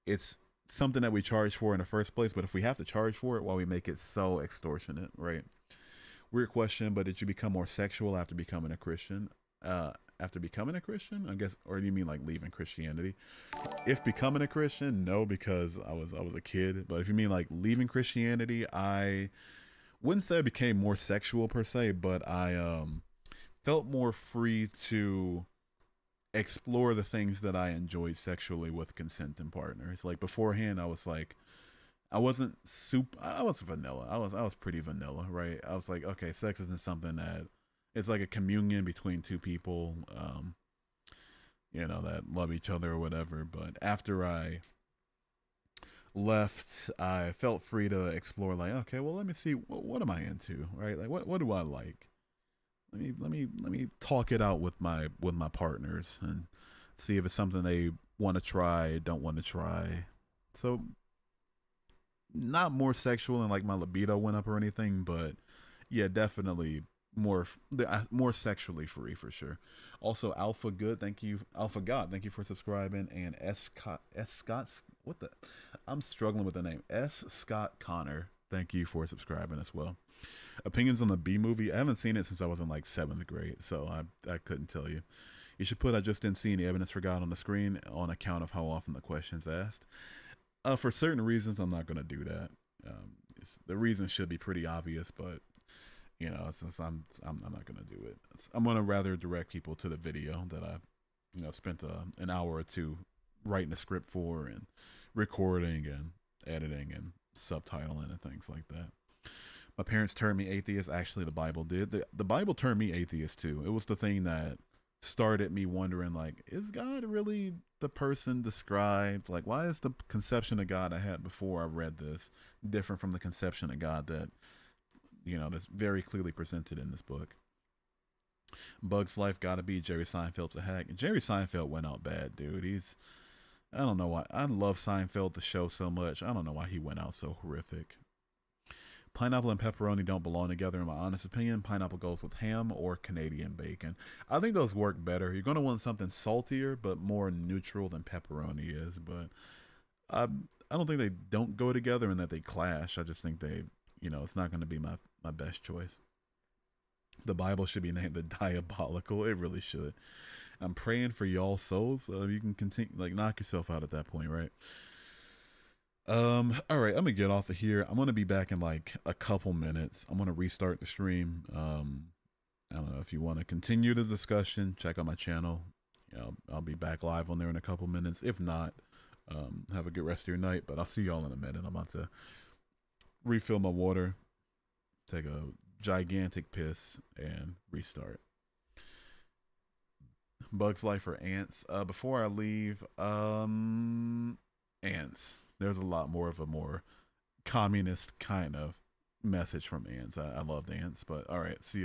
S1: it's something that we charge for in the first place. But if we have to charge for it, why we make it so extortionate, right? Weird question, but did you become more sexual after becoming a Christian? After becoming a Christian, I guess, or do you mean like leaving Christianity? If becoming a Christian, no, because I was a kid. But if you mean like leaving Christianity, I wouldn't say I became more sexual per se, but I felt more free to explore the things that I enjoyed sexually with consenting partners. Like beforehand, I was like, I was vanilla. I was pretty vanilla, right? I was like, okay, sex isn't something that it's like a communion between two people, that love each other or whatever. But after I left, I felt free to explore. Like, okay, well, let me see what am I into, right? Like, what do I like? Let me talk it out with my partners and see if it's something they want to try, don't want to try. So not more sexual and like my libido went up or anything, but yeah, definitely more sexually free for sure. Also, Alpha Good, thank you, Alpha God, thank you for subscribing, and S Scott, what the, I'm struggling with the name S Scott Connor, thank you for subscribing as well. Opinions on the B movie, I haven't seen it since I was in like seventh grade, so I couldn't tell you. You should put I just didn't see any evidence for God on the screen on account of how often the question's asked. For certain reasons, I'm not going to do that. The reason should be pretty obvious, but you know, since I'm not going to do it. I'm going to rather direct people to the video that I, spent an hour or two writing a script for and recording and editing and subtitling and things like that. My parents turned me atheist. Actually, the Bible did. The Bible turned me atheist too. It was the thing that started me wondering, like, is God really the person described? Like, why is the conception of God I had before I read this different from the conception of God that, that's very clearly presented in this book? Bug's Life gotta be Jerry Seinfeld's a hack. Jerry Seinfeld went out bad, dude. I don't know why. I love Seinfeld, the show, so much. I don't know why he went out so horrific. Pineapple and pepperoni don't belong together, in my honest opinion. Pineapple goes with ham or Canadian bacon. I think those work better. You're going to want something saltier, but more neutral than pepperoni is. But I don't think they don't go together and that they clash. I just think it's not going to be my best choice. The Bible should be named the Diabolical. It really should. I'm praying for y'all souls. You can continue, like, knock yourself out at that point, right? All right, I'm gonna get off of here. I'm gonna be back in like a couple minutes. I'm gonna restart the stream. I don't know if you want to continue the discussion. Check out my channel. I'll be back live on there in a couple minutes. If not, have a good rest of your night. But I'll see y'all in a minute. I'm about to refill my water, take a gigantic piss, and restart. Bugs Life or ants? Before I leave, ants. There's a lot more of a more communist kind of message from ants. I love ants, but all right, see y'all.